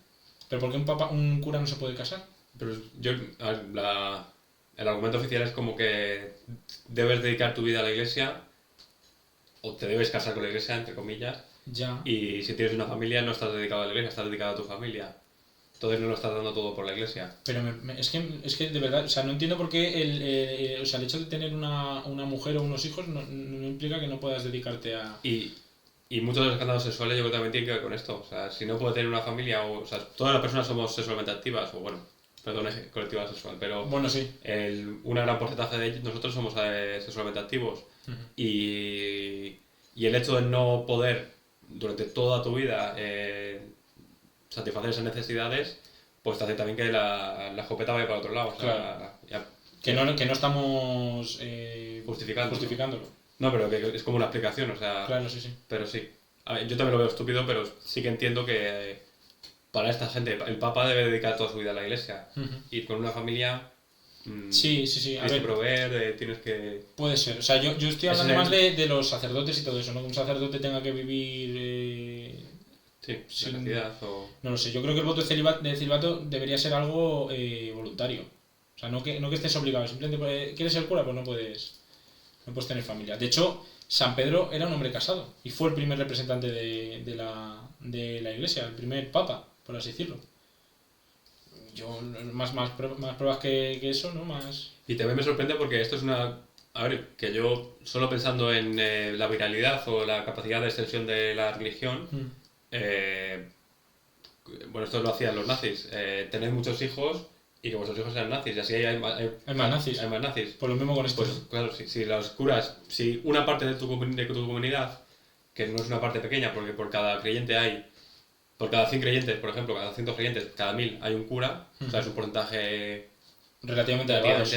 Pero ¿por qué un cura no se puede casar? Pero el argumento oficial es como que debes dedicar tu vida a la iglesia o te debes casar con la iglesia, entre comillas. Ya. Y si tienes una familia no estás dedicado a la iglesia, estás dedicado a tu familia. Entonces no lo estás dando todo por la iglesia. Pero es que de verdad, o sea, no entiendo por qué o sea, el hecho de tener una mujer o unos hijos no implica que no puedas dedicarte a... Y muchos de los escándalos sexuales yo creo que también tienen que ver con esto. O sea, si no puedes tener una familia, o sea, todas las personas somos sexualmente activas, o bueno, perdón, colectiva sexual, pero bueno, sí. una gran porcentaje de nosotros somos sexualmente activos. Y el hecho de no poder durante toda tu vida satisfacer esas necesidades, pues te hace también que la escopeta vaya para otro lado. O sea, claro. Que no estamos justificándolo. No, pero que es como una explicación, o sea... Claro, sí, sí. Pero sí. A ver, yo también lo veo estúpido, pero sí que entiendo que para esta gente el Papa debe dedicar toda su vida a la iglesia. Y con una familia... sí. Tienes que proveer, tienes que... Puede ser. O sea, yo estoy hablando más de los sacerdotes y todo eso, ¿no? Que un sacerdote tenga que vivir... sin necesidad o... No lo sé. Yo creo que el voto de celibato debería ser algo voluntario. O sea, no que estés obligado. Simplemente, ¿quieres ser cura? Pues no puedes tener familia. De hecho, San Pedro era un hombre casado y fue el primer representante de la iglesia, el primer papa, por así decirlo. Yo, más pruebas que eso, ¿no? Más... Y también me sorprende porque esto es una... A ver, que yo solo pensando en la viralidad o la capacidad de extensión de la religión, bueno, esto lo hacían los nazis, tener muchos hijos y que vuestros hijos sean nazis, y así hay más nazis. Hay más nazis. Por lo mismo con esto. Pues claro, si los curas, si una parte de tu comunidad, que no es una parte pequeña, porque por cada creyente hay, por cada 100 creyentes, por ejemplo, cada 100 creyentes, cada 1000 hay un cura, o sea, es un porcentaje relativamente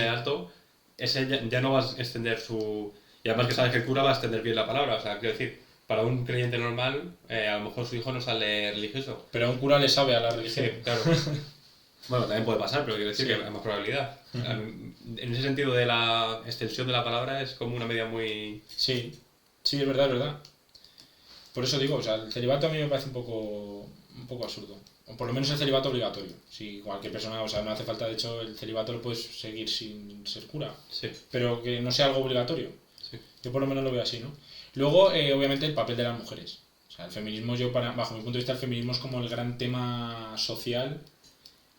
alto, ese ya no va a extender su... Y además que sabes que el cura va a extender bien la palabra, o sea, quiero decir, para un creyente normal, a lo mejor su hijo no sale religioso. Pero a un cura le sabe a la religión. Sí, claro. Bueno, también puede pasar, pero quiero decir que hay más probabilidad. En ese sentido de la extensión de la palabra es como una medida muy... Sí, es verdad, es verdad. Por eso digo, o sea, el celibato a mí me parece un poco absurdo. O por lo menos el celibato obligatorio. Si cualquier persona, o sea, no hace falta, de hecho, el celibato lo puedes seguir sin ser cura. Sí. Pero que no sea algo obligatorio. Sí. Yo por lo menos lo veo así, ¿no? Luego, obviamente, el papel de las mujeres. O sea, el feminismo, bajo mi punto de vista, el feminismo es como el gran tema social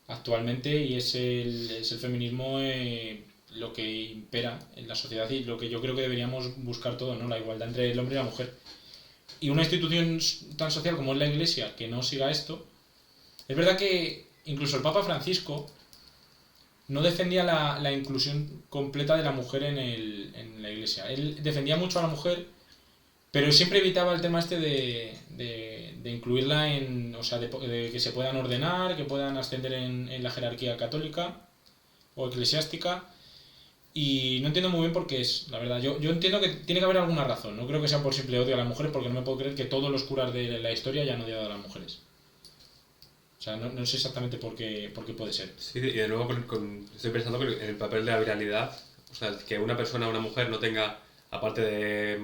actualmente y es el feminismo lo que impera en la sociedad y lo que yo creo que deberíamos buscar todos, ¿no? La igualdad entre el hombre y la mujer. Y una institución tan social como es la Iglesia que no siga esto, es verdad que incluso el Papa Francisco no defendía la inclusión completa de la mujer en la Iglesia. Él defendía mucho a la mujer, pero siempre evitaba el tema este de incluirla o sea, de que se puedan ordenar, que puedan ascender en la jerarquía católica o eclesiástica. Y no entiendo muy bien por qué es, la verdad. Yo entiendo que tiene que haber alguna razón. No creo que sea por simple odio a las mujeres, porque no me puedo creer que todos los curas de la historia hayan odiado a las mujeres. O sea, no sé exactamente por qué puede ser. Sí, y de nuevo estoy pensando que en el papel de la viralidad, o sea, que una mujer no tenga, aparte de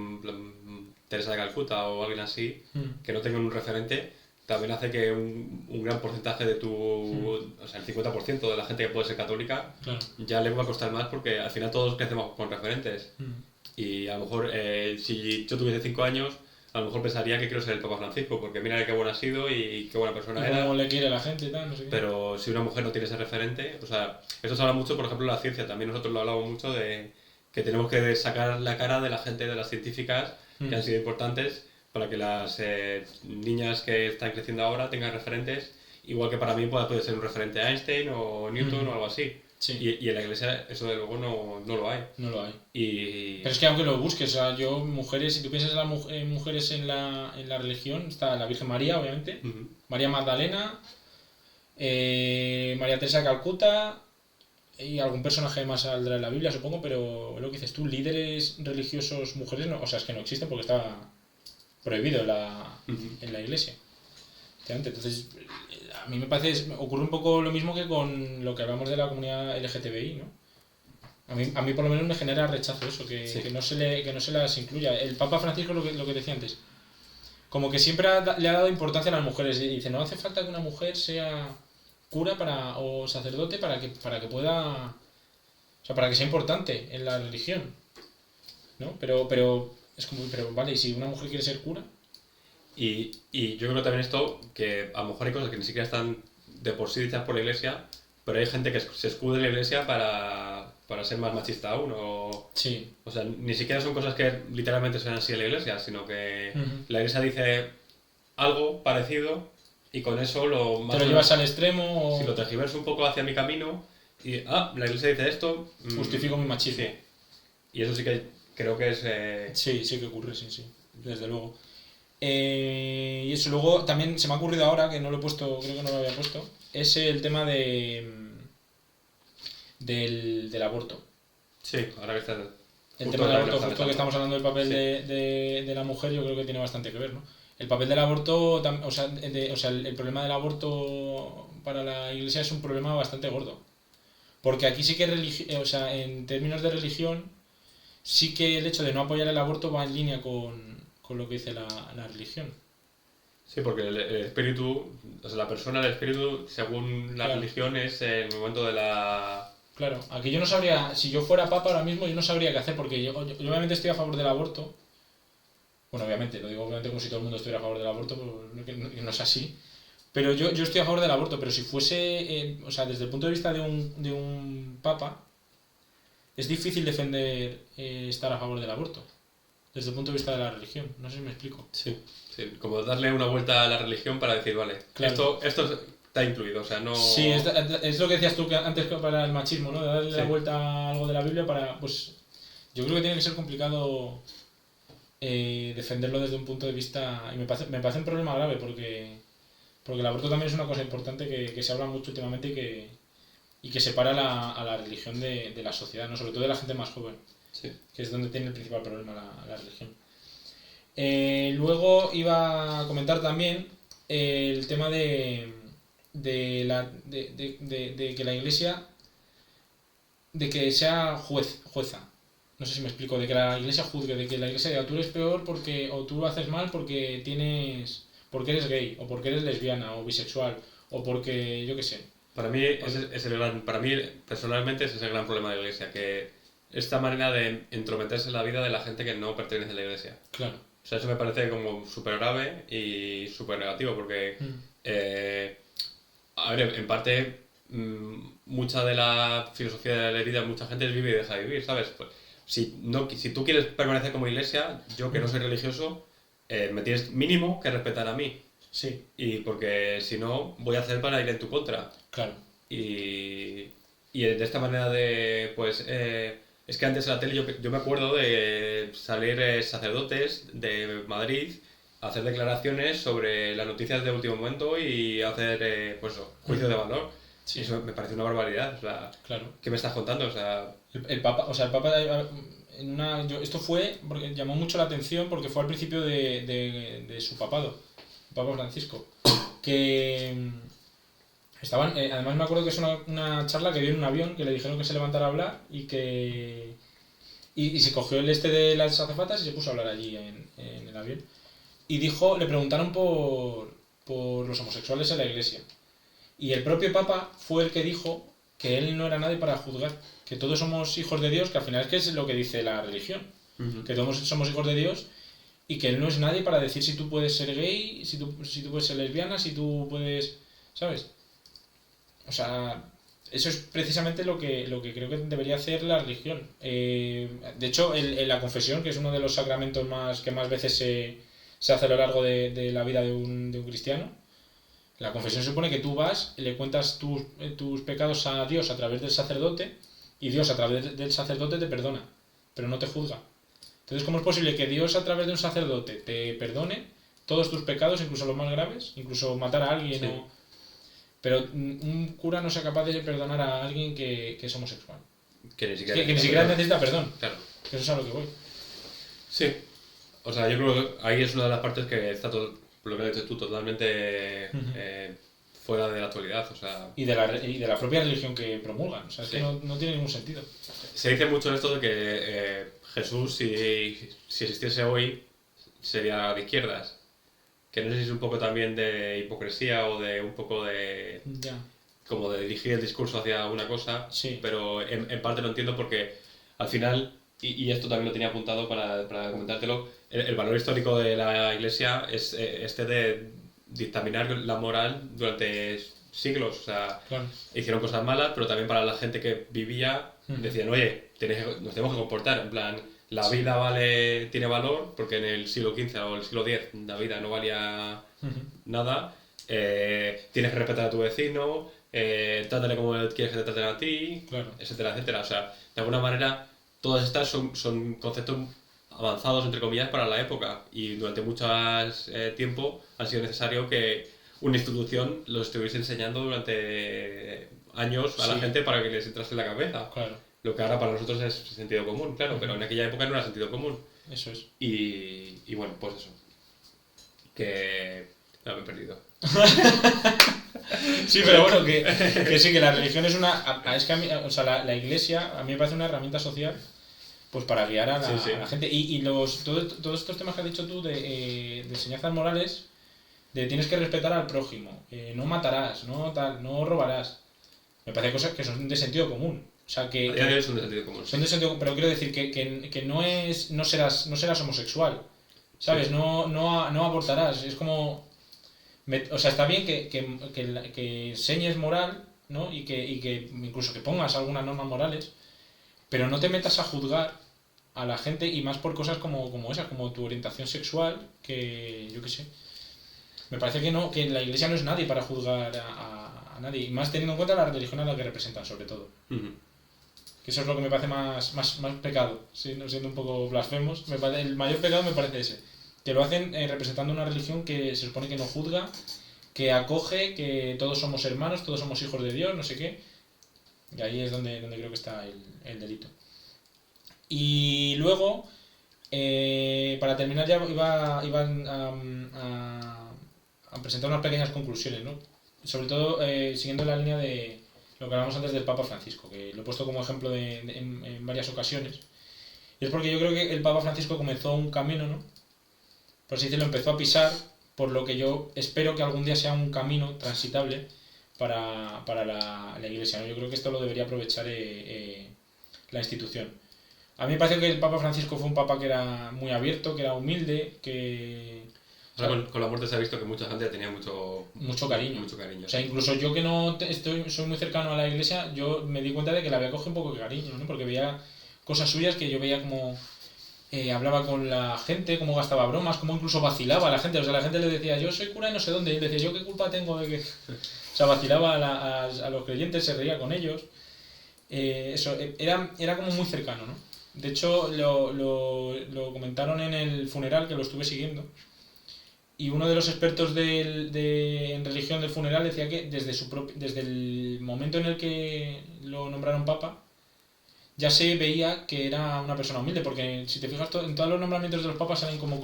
Teresa de Calcuta o alguien así, que no tenga un referente, también hace que un gran porcentaje de o sea, el 50% de la gente que puede ser católica, claro, ya le va a costar más porque al final todos crecemos con referentes. Y a lo mejor, si yo tuviese 5 años, a lo mejor pensaría que quiero ser el Papa Francisco, porque mira qué bueno ha sido y qué buena persona era. Cómo le quiere la gente y tal, no sé qué. Pero si una mujer no tiene ese referente, o sea, eso se habla mucho, por ejemplo, en la ciencia. También nosotros lo hablamos mucho de que tenemos que sacar la cara de la gente, de las científicas que han sido importantes para que las niñas que están creciendo ahora tengan referentes igual que para mí puede ser un referente a Einstein o Newton o algo así. Sí. Y en la iglesia eso de luego no lo hay. No lo hay. Y... Pero es que aunque lo busques, o sea, yo, mujeres, si tú piensas en las mujeres en la religión, está la Virgen María, obviamente, María Magdalena, María Teresa de Calcuta y algún personaje más saldrá en la Biblia, supongo, pero lo que dices tú, líderes religiosos mujeres, no, o sea, es que no existen porque está prohibido en la iglesia. Entonces, a mí me parece, ocurre un poco lo mismo que con lo que hablamos de la comunidad LGTBI, ¿no? A mí por lo menos me genera rechazo eso, que no se las incluya. El Papa Francisco, lo que decía antes, como que siempre le ha dado importancia a las mujeres. Y dice, no hace falta que una mujer sea cura o sacerdote para que pueda... O sea, para que sea importante en la religión, ¿no? Pero es como, pero vale, ¿y si una mujer quiere ser cura? Y yo creo también esto, que a lo mejor hay cosas que ni siquiera están de por sí dichas por la iglesia, pero hay gente que se escude en la iglesia para ser más machista aún. Sí. O sea, ni siquiera son cosas que literalmente sean así en la iglesia, sino que la iglesia dice algo parecido y con eso ¿te lo llevas al extremo? Si lo tergiverso un poco hacia mi camino y, la iglesia dice esto... justifico mi machismo. Sí. Y eso sí que creo que es... Sí que ocurre, sí, desde luego. Y eso, luego también se me ha ocurrido ahora, que no lo he puesto, creo que no lo había puesto, es el tema del aborto. Sí, ahora que está... El tema del aborto, justo que estamos hablando del papel de la mujer, yo creo que tiene bastante que ver, ¿no? El papel del aborto, o sea, el problema del aborto para la iglesia es un problema bastante gordo. Porque aquí sí que, en términos de religión, sí que el hecho de no apoyar el aborto va en línea con lo que dice la religión. Sí, porque el espíritu, o sea, la persona, el espíritu, según la religión, es el momento de la... Claro, aquí yo no sabría, si yo fuera papa ahora mismo, yo no sabría qué hacer, porque yo obviamente estoy a favor del aborto. Bueno, obviamente, lo digo obviamente como si todo el mundo estuviera a favor del aborto, pues no es así. Pero yo estoy a favor del aborto, pero si fuese, o sea, desde el punto de vista de un papa, es difícil defender estar a favor del aborto, desde el punto de vista de la religión. No sé si me explico. Sí, como darle una vuelta a la religión para decir, vale, claro, esto está incluido, o sea, no... Sí, es lo que decías tú antes para el machismo, ¿no? De darle la vuelta a algo de la Biblia para, pues, yo creo que tiene que ser complicado defenderlo desde un punto de vista, y me parece un problema grave porque el aborto también es una cosa importante que se habla mucho últimamente y que separa a la religión de la sociedad, ¿no? Sobre todo de la gente más joven, que es donde tiene el principal problema la religión. Luego iba a comentar también el tema de que la iglesia, de que sea jueza. No sé si me explico, de que la iglesia juzgue, de que la iglesia diga tú eres peor o tú lo haces mal porque eres gay, o porque eres lesbiana, o bisexual, o porque yo qué sé. Para mí, para mí personalmente ese es el gran problema de la iglesia, que esta manera de entrometerse en la vida de la gente que no pertenece a la iglesia. Claro. O sea, eso me parece como súper grave y súper negativo, porque, a ver, en parte, mucha de la filosofía de la vida, mucha gente vive y deja de vivir, ¿sabes? Pues, si tú quieres permanecer como iglesia, yo que no soy religioso, me tienes mínimo que respetar a mí. Sí. Y porque si no, voy a hacer para ir en tu contra. Claro. Y de esta manera de, pues, es que antes en la tele yo me acuerdo de salir sacerdotes de Madrid a hacer declaraciones sobre las noticias de último momento y hacer, pues, juicio de valor. Sí. Eso me parece una barbaridad. O sea, claro. ¿Qué me estás contando? O sea... El Papa, esto fue, porque llamó mucho la atención porque fue al principio de su papado, el Papa Francisco, que estaban, además me acuerdo que es una charla que dio en un avión, que le dijeron que se levantara a hablar y que y se cogió el de las azafatas y se puso a hablar allí en el avión y le preguntaron por los homosexuales en la iglesia y el propio Papa fue el que dijo que él no era nadie para juzgar, que todos somos hijos de Dios, que al final es que es lo que dice la religión, que todos somos hijos de Dios y que él no es nadie para decir si tú puedes ser gay, si tú puedes ser lesbiana, si tú puedes, ¿sabes? O sea, eso es precisamente lo que creo que debería hacer la religión. De hecho, la confesión, que es uno de los sacramentos que más veces se hace a lo largo de la vida de un cristiano, La confesión supone que tú vas, le cuentas tus pecados a Dios a través del sacerdote y Dios a través del sacerdote te perdona, pero no te juzga. Entonces, ¿cómo es posible que Dios a través de un sacerdote te perdone todos tus pecados, incluso los más graves, incluso matar a alguien? Sí. Pero un cura no sea capaz de perdonar a alguien que es homosexual. Que ni siquiera, Que ni siquiera necesita perdón. Claro. Que eso es a lo que voy. Sí. O sea, yo creo que ahí es una de las partes que está todo, por lo que has dicho tú, totalmente fuera de la actualidad. O sea, y de la propia religión que promulgan. O sea, es sí. que no tiene ningún sentido. Se dice mucho esto de que Jesús, si existiese hoy, sería de izquierdas. Que no sé si es un poco también de hipocresía o de un poco de... Ya. como de dirigir el discurso hacia una cosa, Sí. pero en parte lo entiendo porque al final, y esto también lo tenía apuntado para comentártelo, el valor histórico de la Iglesia es este de dictaminar la moral durante siglos. O sea, Claro. hicieron cosas malas, pero también para la gente que vivía decían, oye, nos tenemos que comportar, en plan, la vida tiene valor, porque en el siglo XV o el siglo X la vida no valía nada, tienes que respetar a tu vecino, trátale como quieres que te traten a ti, Claro. etcétera, etcétera. O sea, de alguna manera, todas estas son conceptos avanzados, entre comillas, para la época, y durante mucho tiempo ha sido necesario que una institución lo estuviese enseñando durante años a la gente para que les entrase en la cabeza. Claro. Lo que ahora para nosotros es sentido común, claro, pero en aquella época no era sentido común. Eso es. Y bueno, pues eso. Que... No, me he perdido. Sí, pero bueno, que sí, que la religión es una... Es que a mí, o sea, la iglesia a mí me parece una herramienta social pues para guiar a la gente. Y todos estos temas que has dicho tú de enseñanzas morales, de tienes que respetar al prójimo, no matarás, no robarás. Me parece cosas que son de sentido común. O sea, que... A día de hoy son de sentido común. Son de sentido, pero quiero decir que no serás homosexual, ¿sabes? Sí. No abortarás. Es como... o sea, está bien que enseñes moral, ¿no? Y que incluso que pongas algunas normas morales, pero no te metas a juzgar a la gente y más por cosas como esas, como tu orientación sexual, que yo qué sé. Me parece que la iglesia no es nadie para juzgar a nadie, y más teniendo en cuenta la religión a la que representan, sobre todo. Que eso es lo que me parece más pecado, siendo un poco blasfemos. El mayor pecado me parece ese. Que lo hacen representando una religión que se supone que no juzga, que acoge, que todos somos hermanos, todos somos hijos de Dios, no sé qué. Y ahí es donde creo que está el delito. Y luego, para terminar ya iban a presentar unas pequeñas conclusiones, ¿no? Sobre todo siguiendo la línea de lo que hablamos antes del Papa Francisco, que lo he puesto como ejemplo en varias ocasiones. Y es porque yo creo que el Papa Francisco comenzó un camino, ¿no? Por así decirlo, empezó a pisar por lo que yo espero que algún día sea un camino transitable para la Iglesia, ¿no? Yo creo que esto lo debería aprovechar la institución. A mí me parece que el Papa Francisco fue un papa que era muy abierto, que era humilde, que... O sea, con la muerte se ha visto que mucha gente tenía mucho cariño. O sea, incluso yo que no soy muy cercano a la Iglesia, yo me di cuenta de que le había cogido un poco de cariño, ¿no? Porque veía cosas suyas que yo veía como... hablaba con la gente, cómo gastaba bromas, cómo incluso vacilaba a la gente. O sea, la gente le decía, yo soy cura y no sé dónde. Y él decía, ¿yo qué culpa tengo de que...? O sea, vacilaba a los creyentes, se reía con ellos. Era como muy cercano, ¿no? De hecho, lo comentaron en el funeral, que lo estuve siguiendo. Y uno de los expertos en religión del funeral decía que desde el momento en el que lo nombraron papa, ya se veía que era una persona humilde, porque si te fijas, en todos los nombramientos de los papas salen como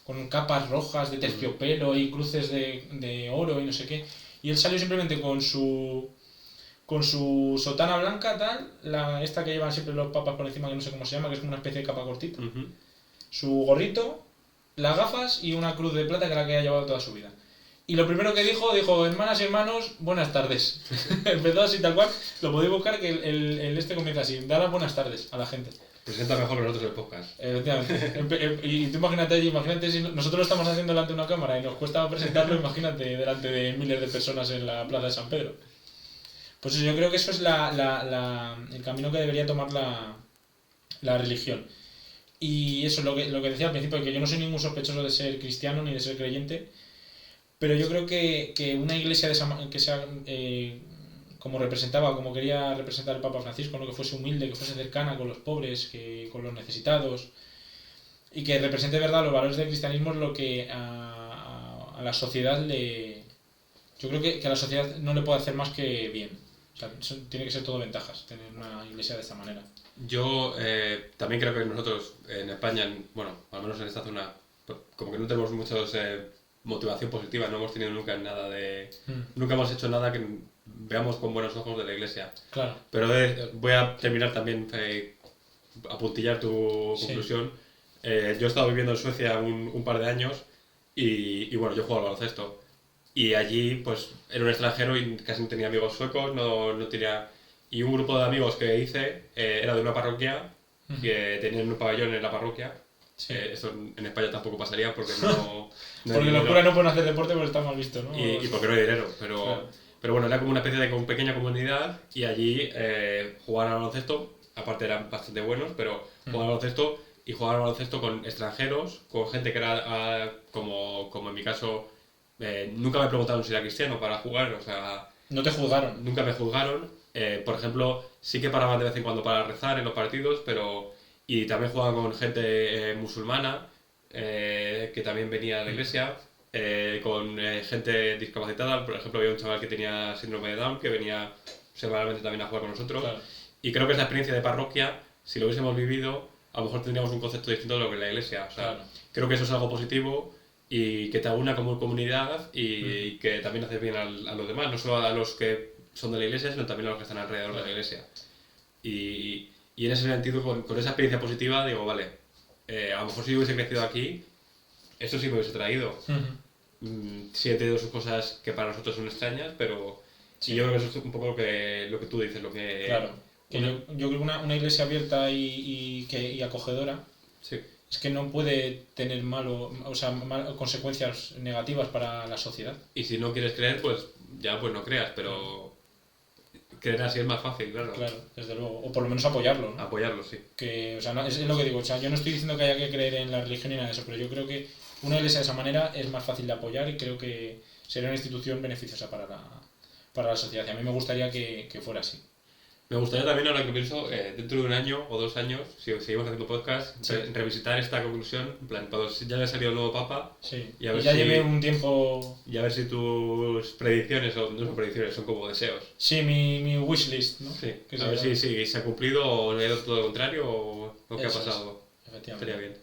con capas rojas de terciopelo y cruces de oro y no sé qué. Y él salió simplemente con su sotana blanca, esta que llevan siempre los papas por encima, que no sé cómo se llama, que es como una especie de capa cortita. Su gorrito, las gafas y una cruz de plata, que era la que ha llevado toda su vida. Y lo primero que dijo, hermanas y hermanos, buenas tardes. Empezó así tal cual, lo podéis buscar, que el comienza así, dar las buenas tardes a la gente. Presenta mejor nosotros el podcast. Efectivamente. Y tú imagínate si nosotros lo estamos haciendo delante de una cámara y nos cuesta presentarlo, imagínate delante de miles de personas en la plaza de San Pedro. Pues yo creo que eso es el camino que debería tomar la religión. Y eso, lo que decía al principio, que yo no soy ningún sospechoso de ser cristiano ni de ser creyente, Pero yo creo que una iglesia que sea como representaba, como quería representar el Papa Francisco, ¿no? Que fuese humilde, que fuese cercana con los pobres, con los necesitados, y que represente de verdad los valores del cristianismo es lo que a la sociedad le... Yo creo que a la sociedad no le puede hacer más que bien. O sea, tiene que ser todo ventajas, tener una iglesia de esta manera. Yo también creo que nosotros en España, bueno, al menos en esta zona, como que no tenemos muchos motivación positiva, no hemos tenido nunca nada de... Nunca hemos hecho nada que veamos con buenos ojos de la iglesia. Claro. Pero voy a terminar también a puntillar tu conclusión. Yo he estado viviendo en Suecia un par de años y bueno, yo juego al baloncesto. Y allí pues era un extranjero y casi no tenía amigos suecos, no tenía... Y un grupo de amigos que hice era de una parroquia, que tenían un pabellón en la parroquia. Sí. Esto en España tampoco pasaría porque no porque los curas no pueden hacer deporte porque está mal visto, ¿no? Y porque no hay dinero, pero bueno, era como una especie de pequeña comunidad y allí jugaban al baloncesto, aparte eran bastante buenos, pero jugaban al baloncesto y jugaban al baloncesto con extranjeros, con gente que era como en mi caso, nunca me preguntaron si era cristiano para jugar, o sea... No te juzgaron. Nunca me juzgaron, por ejemplo, sí que paraban de vez en cuando para rezar en los partidos, pero... Y también jugaban con gente musulmana, que también venía a la iglesia, con gente discapacitada. Por ejemplo, había un chaval que tenía síndrome de Down, que venía semanalmente también a jugar con nosotros. Claro. Y creo que esa experiencia de parroquia, si lo hubiésemos vivido, a lo mejor tendríamos un concepto distinto de lo que es la iglesia. O sea, claro. Creo que eso es algo positivo y que te aúna como comunidad y que también hace bien a los demás, no solo a los que son de la iglesia, sino también a los que están alrededor de la iglesia. Y en ese sentido, con esa experiencia positiva, digo, vale, a lo mejor si yo hubiese crecido aquí, esto sí me hubiese traído. Sí he tenido sus cosas que para nosotros son extrañas, pero sí. Yo creo que eso es un poco lo que tú dices, lo que... Claro, que yo creo que una iglesia abierta y acogedora sí. Es que no puede tener consecuencias negativas para la sociedad. Y si no quieres creer, pues ya pues no creas, pero... Creer así es más fácil, claro. Claro, desde luego. O por lo menos apoyarlo, ¿no? Apoyarlo, sí. Que, o sea, no, es lo que digo. O sea, yo no estoy diciendo que haya que creer en la religión ni nada de eso, pero yo creo que una iglesia de esa manera es más fácil de apoyar y creo que sería una institución beneficiosa para la sociedad. Y a mí me gustaría que fuera así. Me gustaría también, ahora que pienso, dentro de 1 año o 2 años, si seguimos haciendo podcast, sí. Revisitar esta conclusión, en plan, cuando ya le ha salido el nuevo Papa. Sí, y ya llevé un tiempo... Y a ver si tus predicciones, no son predicciones, son como deseos. Sí, mi wishlist, ¿no? Sí, a ver si se ha cumplido o le ha ido todo lo contrario o qué ha pasado. Efectivamente. Estaría bien.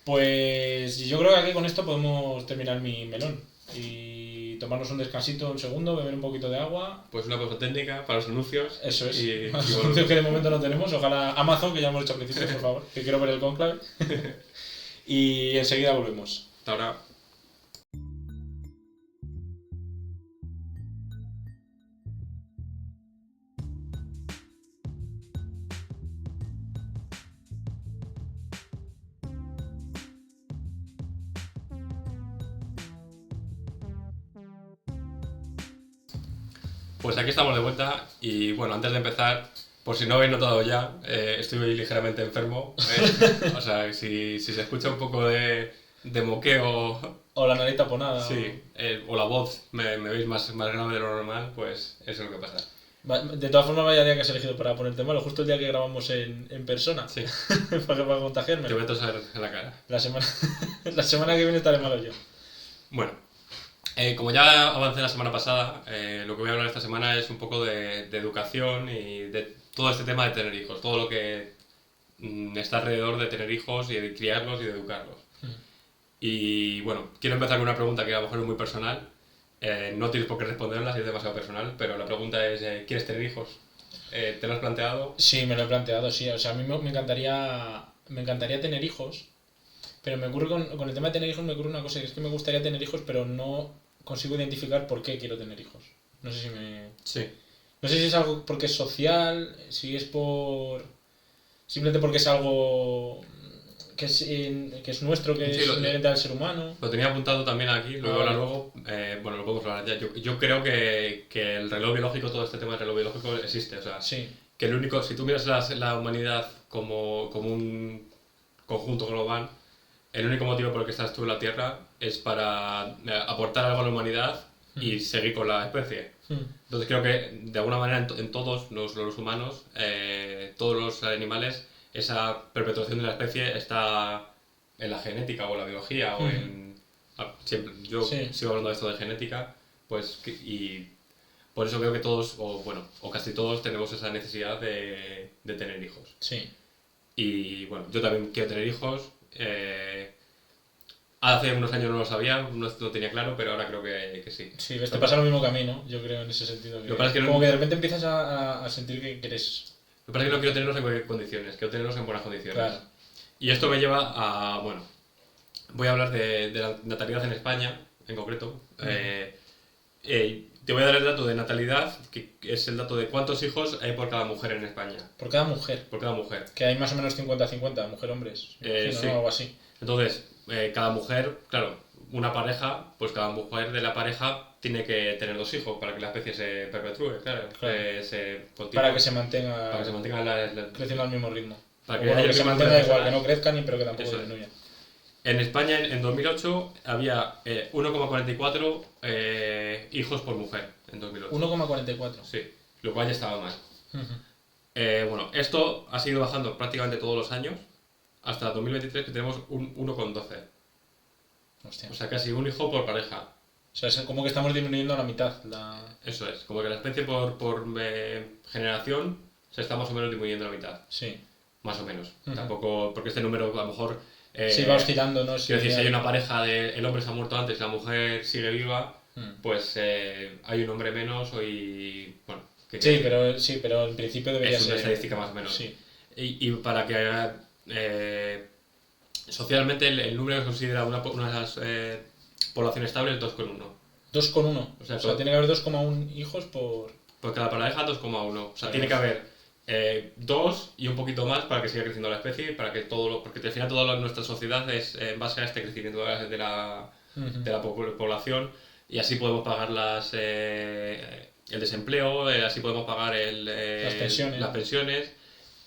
Pues yo creo que aquí con esto podemos terminar mi melón. Y tomarnos un descansito, un segundo, beber un poquito de agua. Pues una cosa técnica para los anuncios. Eso es. Los anuncios que de momento no tenemos. Ojalá Amazon, que ya hemos hecho al principio, por favor, que quiero ver el conclave. Y enseguida volvemos. Hasta ahora. Pues aquí estamos de vuelta y bueno, antes de empezar, por si no habéis notado ya, estoy ligeramente enfermo. O sea, si se escucha un poco de moqueo... O la nariz taponada. Sí, o la voz me veis más grave de lo normal, pues eso es lo que pasa. De todas formas, vaya día que has elegido para ponerte malo, justo el día que grabamos en persona. Sí. para contagiarme. Te voy a toser en la cara. La semana que viene estaré malo yo. Bueno. Como ya avancé la semana pasada, lo que voy a hablar esta semana es un poco de educación y de todo este tema de tener hijos, todo lo que está alrededor de tener hijos y de criarlos y de educarlos. Y bueno, quiero empezar con una pregunta que a lo mejor es muy personal, no tienes por qué responderla si es demasiado personal, pero la pregunta es, ¿quieres tener hijos? ¿Te lo has planteado? Sí, me lo he planteado, sí. O sea, a mí me encantaría tener hijos, pero me ocurre con el tema de tener hijos me ocurre una cosa, y es que me gustaría tener hijos, pero no consigo identificar por qué quiero tener hijos. No sé si me... Sí. No sé si es algo porque es social, si es simplemente porque es algo que es nuestro, que es inherente al ser humano. Lo tenía apuntado también aquí, lo voy a hablar luego. Bueno, lo podemos hablar ya. Yo creo que el reloj biológico, todo este tema del reloj biológico existe. O sea, sí. Que el único... Si tú miras la humanidad como un conjunto global, el único motivo por el que estás tú en la Tierra es para aportar algo a la humanidad y seguir con la especie. Entonces creo que de alguna manera en todos los humanos, todos los animales, esa perpetuación de la especie está en la genética o en la biología o en... yo sigo hablando de esto de genética, pues y por eso creo que todos, o casi todos, tenemos esa necesidad de tener hijos. Sí. Y bueno, yo también quiero tener hijos. Hace unos años no lo sabía, no tenía claro, pero ahora creo que sí. Sí, te pasa lo mismo que a mí, ¿no? Yo creo en ese sentido. Como que de repente empiezas a sentir que quieres... Lo que pasa es que no quiero tenerlos en cualquier condiciones, quiero tenerlos en buenas condiciones. Claro. Y esto me lleva a, bueno, voy a hablar de la natalidad en España, en concreto. Te voy a dar el dato de natalidad, que es el dato de cuántos hijos hay por cada mujer en España. ¿Por cada mujer? Por cada mujer. Que hay más o menos 50-50, mujer-hombres. Sí. ¿no? Algo así. Entonces, cada mujer, claro, una pareja, pues cada mujer de la pareja tiene que tener 2 hijos para que la especie se perpetúe, claro. Se continúe. Para que se mantenga, creciendo al mismo ritmo. Para que se mantenga igual, que no crezcan, pero que tampoco disminuya. En España, en 2008, había 1,44 hijos por mujer, en 2008. 1,44. Sí, lo cual ya estaba mal. Bueno, esto ha seguido bajando prácticamente todos los años, hasta 2023 que tenemos un 1,12. Hostia. O sea, casi un hijo por pareja. O sea, es como que estamos disminuyendo a la mitad. Eso es, como que la especie por generación se está más o menos disminuyendo a la mitad. Sí. Más o menos. Tampoco, porque este número a lo mejor... sí, va oscilando, ¿no? Quiero decir, si hay una pareja el hombre se ha muerto antes y la mujer sigue viva, pues hay un hombre menos y... Bueno, sí, pero en principio debería ser... Es una estadística más o menos. Sí. Y para que... socialmente el número que considera una población estable es 2,1. 2,1. O sea, tiene que haber 2,1 hijos por cada pareja 2,1. O sea, tiene que haber 2 y un poquito más para que siga creciendo la especie, para que porque al final toda nuestra sociedad es en base a este crecimiento de la población, y así podemos pagar el desempleo, así podemos pagar las pensiones,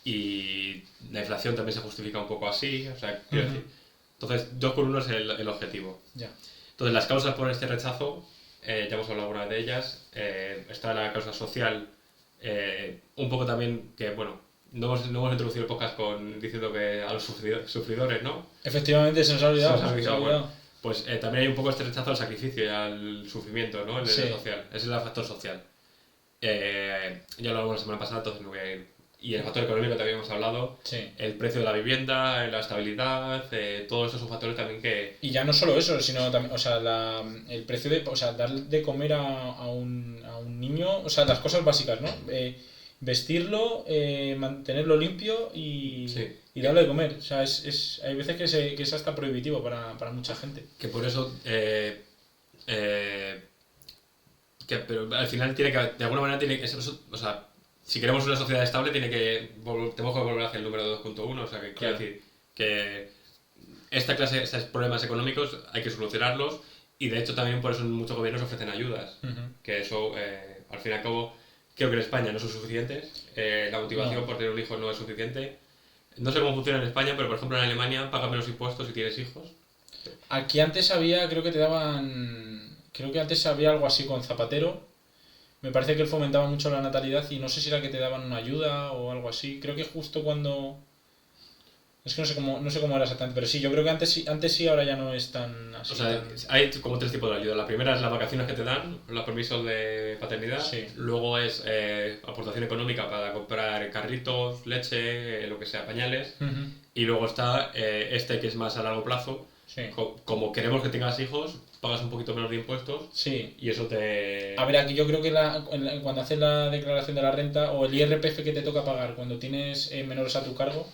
y la inflación también se justifica un poco así. O sea, quiero decir, entonces 2,1 es el objetivo. Ya. Entonces las causas por este rechazo, ya hemos hablado alguna de ellas. Está la causa social, un poco también que, bueno, no hemos introducido el podcast diciendo que a los sufridores, ¿no? Efectivamente, se nos ha olvidado. Bueno, pues también hay un poco este rechazo al sacrificio y al sufrimiento, ¿no? En el social. Ese es el factor social. Ya lo hablamos la semana pasada, entonces no voy a ir. Y el factor económico también hemos hablado. Sí. El precio de la vivienda, la estabilidad, todos esos son factores también que... Y ya no solo eso, sino también, o sea, el precio de... O sea, dar de comer a un niño, o sea, las cosas básicas, ¿no? Vestirlo, mantenerlo limpio y darle de comer. O sea, hay veces que es hasta prohibitivo para mucha gente. Que por eso... pero al final tiene que... De alguna manera tiene que... O sea, si queremos una sociedad estable, tenemos que volver hacia el número 2,1. O sea, que quiero decir que estos problemas económicos hay que solucionarlos, y de hecho también por eso muchos gobiernos ofrecen ayudas. Que eso, al fin y al cabo, creo que en España no son suficientes. La motivación por tener un hijo no es suficiente. No sé cómo funciona en España, pero por ejemplo en Alemania pagas menos impuestos si tienes hijos. Aquí antes creo que antes había algo así con Zapatero. Me parece que él fomentaba mucho la natalidad y no sé si era que te daban una ayuda o algo así. Creo que justo cuando... Es que no sé cómo era exactamente, pero sí, yo creo que antes sí, ahora ya no es tan así. O sea, hay como 3 tipos de ayuda. La primera es las vacaciones que te dan, los permisos de paternidad. Sí. Luego es aportación económica para comprar carritos, leche, lo que sea, pañales. Y luego está que es más a largo plazo. Sí. Como queremos que tengas hijos, pagas un poquito menos de impuestos. Sí. Y eso te... A ver, aquí yo creo que cuando haces la declaración de la renta o el IRPF que te toca pagar cuando tienes menores a tu cargo,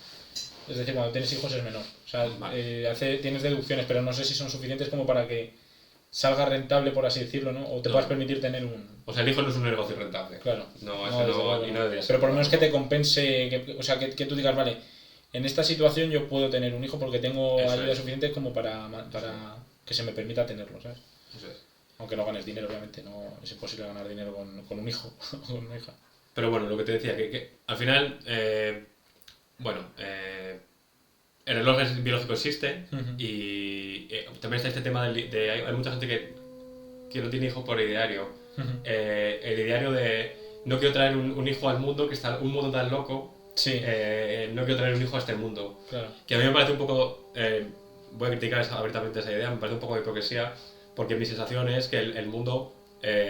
es decir, cuando tienes hijos es menor. O sea, tienes deducciones, pero no sé si son suficientes como para que salga rentable, por así decirlo, ¿no? O te puedas permitir tener un... O sea, el hijo no es un negocio rentable. Claro. No, eso no debería ser. Pero por lo menos que te compense, o sea, que tú digas, vale, en esta situación yo puedo tener un hijo porque tengo ayuda suficiente como para que se me permita tenerlo, ¿sabes? Eso es. Aunque no ganes dinero, obviamente, no es imposible ganar dinero con un hijo o con una hija. Pero bueno, lo que te decía, que al final, el reloj biológico existe Ujú. y también está este tema hay mucha gente que no tiene hijos por ideario. Ujú. El ideario de no quiero traer un hijo al mundo, que está un mundo tan loco, Sí, no quiero traer un hijo a este mundo. claro. Que a mí me parece un poco, voy a criticar abiertamente esa idea, me parece un poco de hipocresía, porque mi sensación es que el mundo,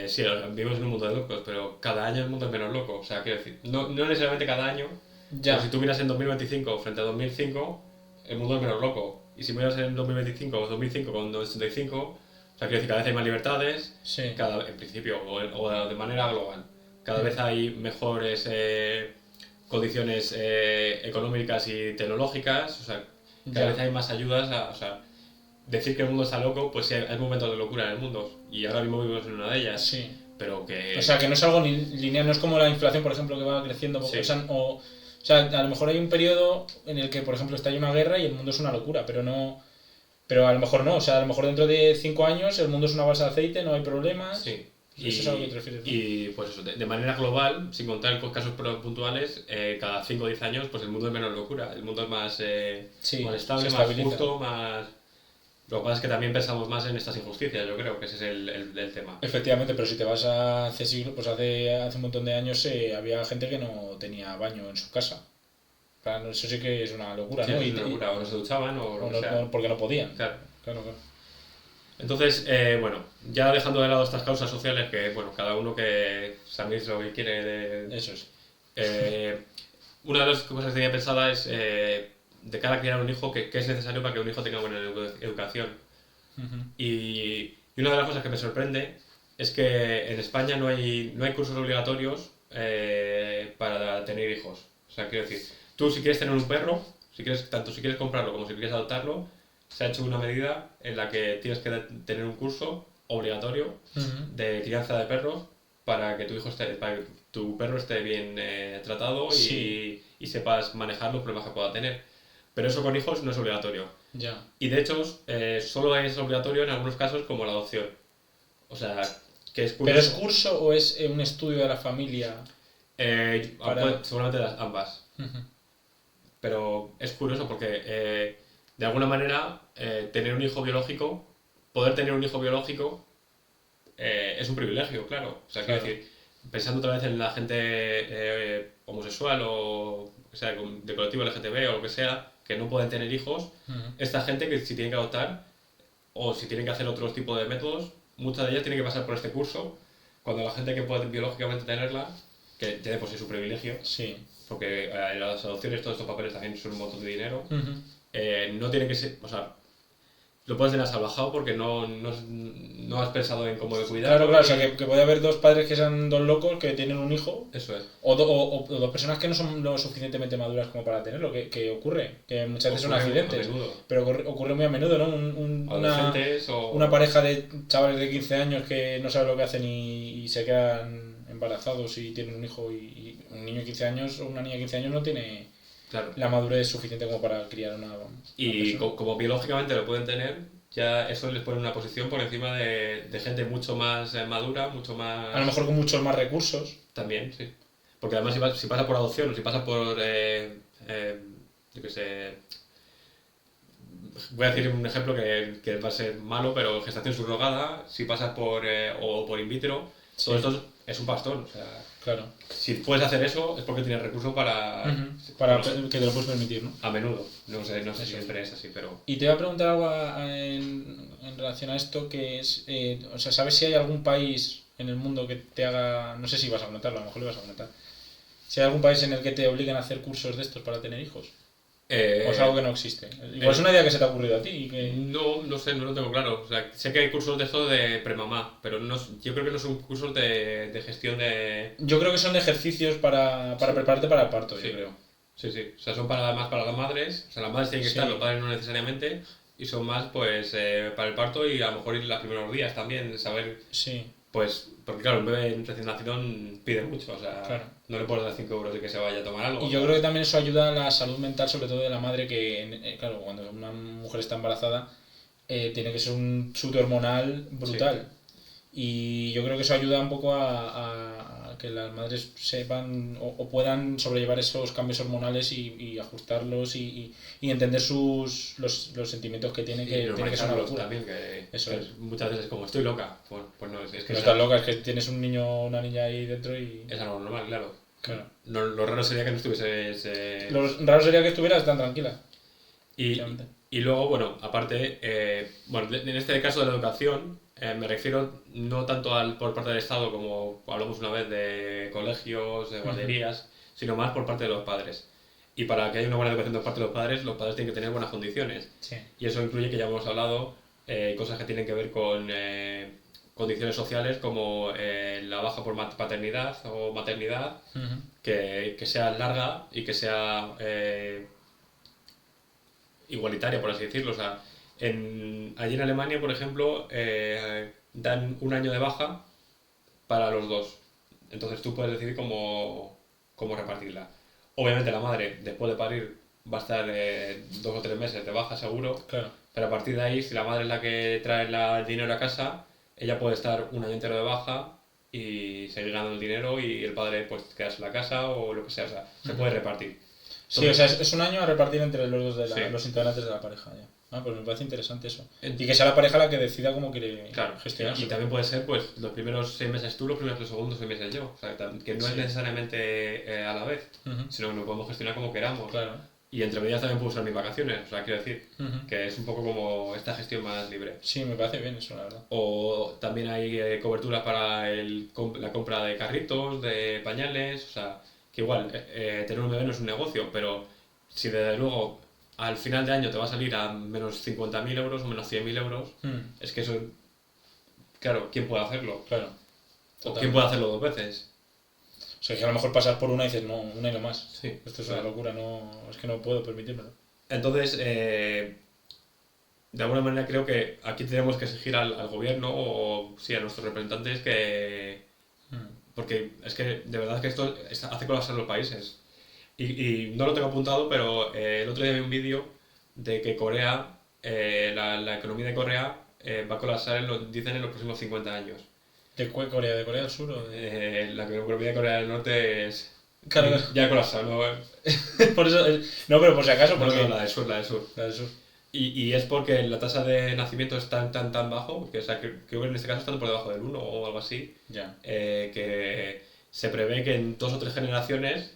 sí, vivimos en un mundo de locos, pero cada año el mundo es menos loco. O sea, quiero decir, no necesariamente cada año, Ya. pero si tú miras en 2025 frente a 2005, el mundo es menos loco. Y si miras en 2025 o 2005 con 85, o sea, quiero decir, cada vez hay más libertades, Sí. en principio, o de manera global. Cada vez hay mejores condiciones económicas y tecnológicas, o sea, cada Ya. vez hay más ayudas, o sea, decir que el mundo está loco, pues sí, hay momentos de locura en el mundo, y ahora mismo vivimos en una de ellas, Sí. pero que... O sea, que no es algo lineal, no es como la inflación, por ejemplo, que va creciendo. Sí. O sea, a lo mejor hay un periodo en el que, por ejemplo, está una guerra y el mundo es una locura, pero no. Pero a lo mejor no, o sea, a lo mejor dentro de 5 años el mundo es una balsa de aceite, no hay problemas. Sí. Eso es a lo que te refieres, ¿no? Y pues eso, de manera global, sin contar con casos puntuales, cada 5 o 10 años pues el mundo es menos locura, el mundo es más, Sí, más se estable, más estabiliza. justo, más... Lo que pasa es que también pensamos más en estas injusticias, yo creo que ese es el tema. Efectivamente, pero si te vas a hace siglos, pues hace un montón de años había gente que no tenía baño en su casa. Claro, eso sí que es una locura, Sí, ¿no? es una locura, o no se duchaban o lo que sea. Porque no podían. Claro. Claro, claro. Entonces, bueno, ya dejando de lado estas causas sociales, que bueno, cada uno que se administre lo que quiere Eso es. una de las cosas que tenía pensada es, de cara a criar un hijo, que es necesario para que un hijo tenga buena educación. Ujú. Y una de las cosas que me sorprende es que en España no hay cursos obligatorios para tener hijos. O sea, quiero decir, tú si quieres tener un perro, tanto si quieres comprarlo como si quieres adoptarlo, se ha hecho una medida en la que tienes que tener un curso obligatorio Ujú. de crianza de perros para que para que tu perro esté bien tratado Sí, y sepas manejar los problemas que pueda tener. Pero eso con hijos no es obligatorio. ya. Y de hecho, solo es obligatorio en algunos casos como la adopción. O sea, que es ¿Pero es curioso. curso o es un estudio de la familia? Seguramente ambas. Ujú. Pero es curioso porque, de alguna manera, poder tener un hijo biológico, es un privilegio, claro. O sea, Claro. quiero decir, pensando otra vez en la gente homosexual o sea, del colectivo LGTB o lo que sea, que no pueden tener hijos, Ujú. esta gente que si tienen que adoptar o si tienen que hacer otros tipos de métodos, muchas de ellas tienen que pasar por este curso, cuando la gente que puede biológicamente tenerla, que tiene por sí su privilegio, Sí. porque las adopciones, todos estos papeles también son un montón de dinero, Ujú. no tienen que ser, o sea, lo puedes tener salvajado porque no has pensado en cómo de Claro, cuidarlo. claro, o sea, que puede haber dos padres que sean dos locos que tienen un hijo, Eso es. o dos personas que no son lo suficientemente maduras como para tenerlo, que ocurre, que muchas veces son Ocurre accidentes, a menudo. pero ocurre muy a menudo, ¿no? Adolescentes o... Una pareja de chavales de 15 años que no saben lo que hacen y se quedan embarazados y tienen un hijo y un niño de 15 años o una niña de 15 años no tiene Claro. la madurez suficiente como para criar una Y persona. como biológicamente lo pueden tener, ya eso les pone en una posición por encima de gente mucho más madura, mucho más... A lo mejor con muchos más recursos. También, sí. Porque además si pasa por adopción o si pasa por... yo qué sé... Voy a decir un ejemplo que va a ser malo, pero gestación subrogada, si pasas o por in vitro, Sí. todo esto es un pastón. O sea, Claro. si puedes hacer eso es porque tienes recursos para... Para no sé, que te lo puedes permitir, ¿no? a menudo. No sé si Eso. siempre es así, pero... Y te voy a preguntar algo en relación a esto, que es, o sea, ¿sabes si hay algún país en el mundo que te haga, no sé si vas a comentarlo, a lo mejor lo vas a comentar, si hay algún país en el que te obliguen a hacer cursos de estos para tener hijos? ¿O es algo que no existe? Igual es una idea que se te ha ocurrido a ti y que... No sé, no lo tengo claro. O sea, sé que hay cursos de eso de premamá, pero yo creo que no son cursos de gestión de... Yo creo que son ejercicios para prepararte para el parto, Sí. yo creo. Sí, sí. O sea, son más para las madres. O sea, las madres tienen que Sí. estar, los padres no necesariamente. Y son más, pues, para el parto y a lo mejor ir los primeros días también, saber, Sí, pues, porque claro, un bebé recién nacido pide mucho. O sea, Claro. no le puedes dar 5 euros de que se vaya a tomar algo. y yo creo que también eso ayuda a la salud mental, sobre todo de la madre, que, claro, cuando una mujer está embarazada, tiene que ser un chute hormonal brutal. Y yo creo que eso ayuda un poco a que las madres sepan o puedan sobrellevar esos cambios hormonales y ajustarlos y entender los sentimientos que tienen, que tiene que ser una locura. También, que Eso es. muchas veces como estoy loca, pues no, es que no estás loca, es que tienes un niño o una niña ahí dentro y... es algo normal, claro. Claro. No, lo raro sería que no estuviese ese... Lo raro sería que estuvieras tan tranquila. Y luego, bueno, aparte, bueno, en este caso de la educación, me refiero no tanto por parte del Estado, como hablamos una vez de colegios, de guarderías, sino más por parte de los padres. Y para que haya una buena educación por parte de los padres tienen que tener buenas condiciones. Sí. Y eso incluye, que ya hemos hablado, cosas que tienen que ver con condiciones sociales, como la baja por paternidad o maternidad, que sea larga y que sea igualitaria, por así decirlo. O sea, allí en Alemania, por ejemplo, dan un año de baja para los dos. Entonces tú puedes decidir cómo repartirla. Obviamente la madre, después de parir, va a estar 2 o 3 meses de baja seguro. Claro. Pero a partir de ahí, si la madre es la que trae el dinero a casa, ella puede estar un año entero de baja y seguir ganando el dinero, y el padre pues quedarse en la casa o lo que sea. O sea, se puede repartir. Sí, o sea, es un año a repartir entre los dos los integrantes de la pareja. Ya. Pues me parece interesante eso. Y que sea la pareja la que decida cómo quiere gestionarse. Y también puede ser, pues, los primeros 6 meses tú, los segundos 6 meses yo. O sea, que no es necesariamente a la vez, sino que lo podemos gestionar como queramos. Claro. Y entre medias también puedo usar mis vacaciones. O sea, quiero decir que es un poco como esta gestión más libre. Sí, me parece bien eso, la verdad. O también hay coberturas para la compra de carritos, de pañales. O sea, que igual, tener un bebé no es un negocio, pero si desde luego al final de año te va a salir a menos 50.000 euros o menos 100.000 euros, es que eso, claro, ¿quién puede hacerlo? Claro. ¿O quién puede hacerlo 2 veces? O sea, que a lo mejor pasas por una y dices, no, una y no más. Sí, esto es una locura, es que no puedo permitírmelo. Entonces, de alguna manera creo que aquí tenemos que exigir al gobierno o sí, a nuestros representantes que... Porque es que de verdad que esto hace colapsar los países. Y no lo tengo apuntado, pero el otro día vi un vídeo de que Corea, la economía de Corea va a colapsar, dicen, en los próximos 50 años. ¿De Corea? ¿De Corea del Sur? O la economía de Corea del Norte es... Claro. Ya ha colapsado, ¿no? Por eso, no, pero por si acaso... No, la del sur. La del sur. Y es porque la tasa de nacimiento es tan bajo, que, o sea, creo que en este caso está por debajo del 1 o algo así, que se prevé que en 2 o 3 generaciones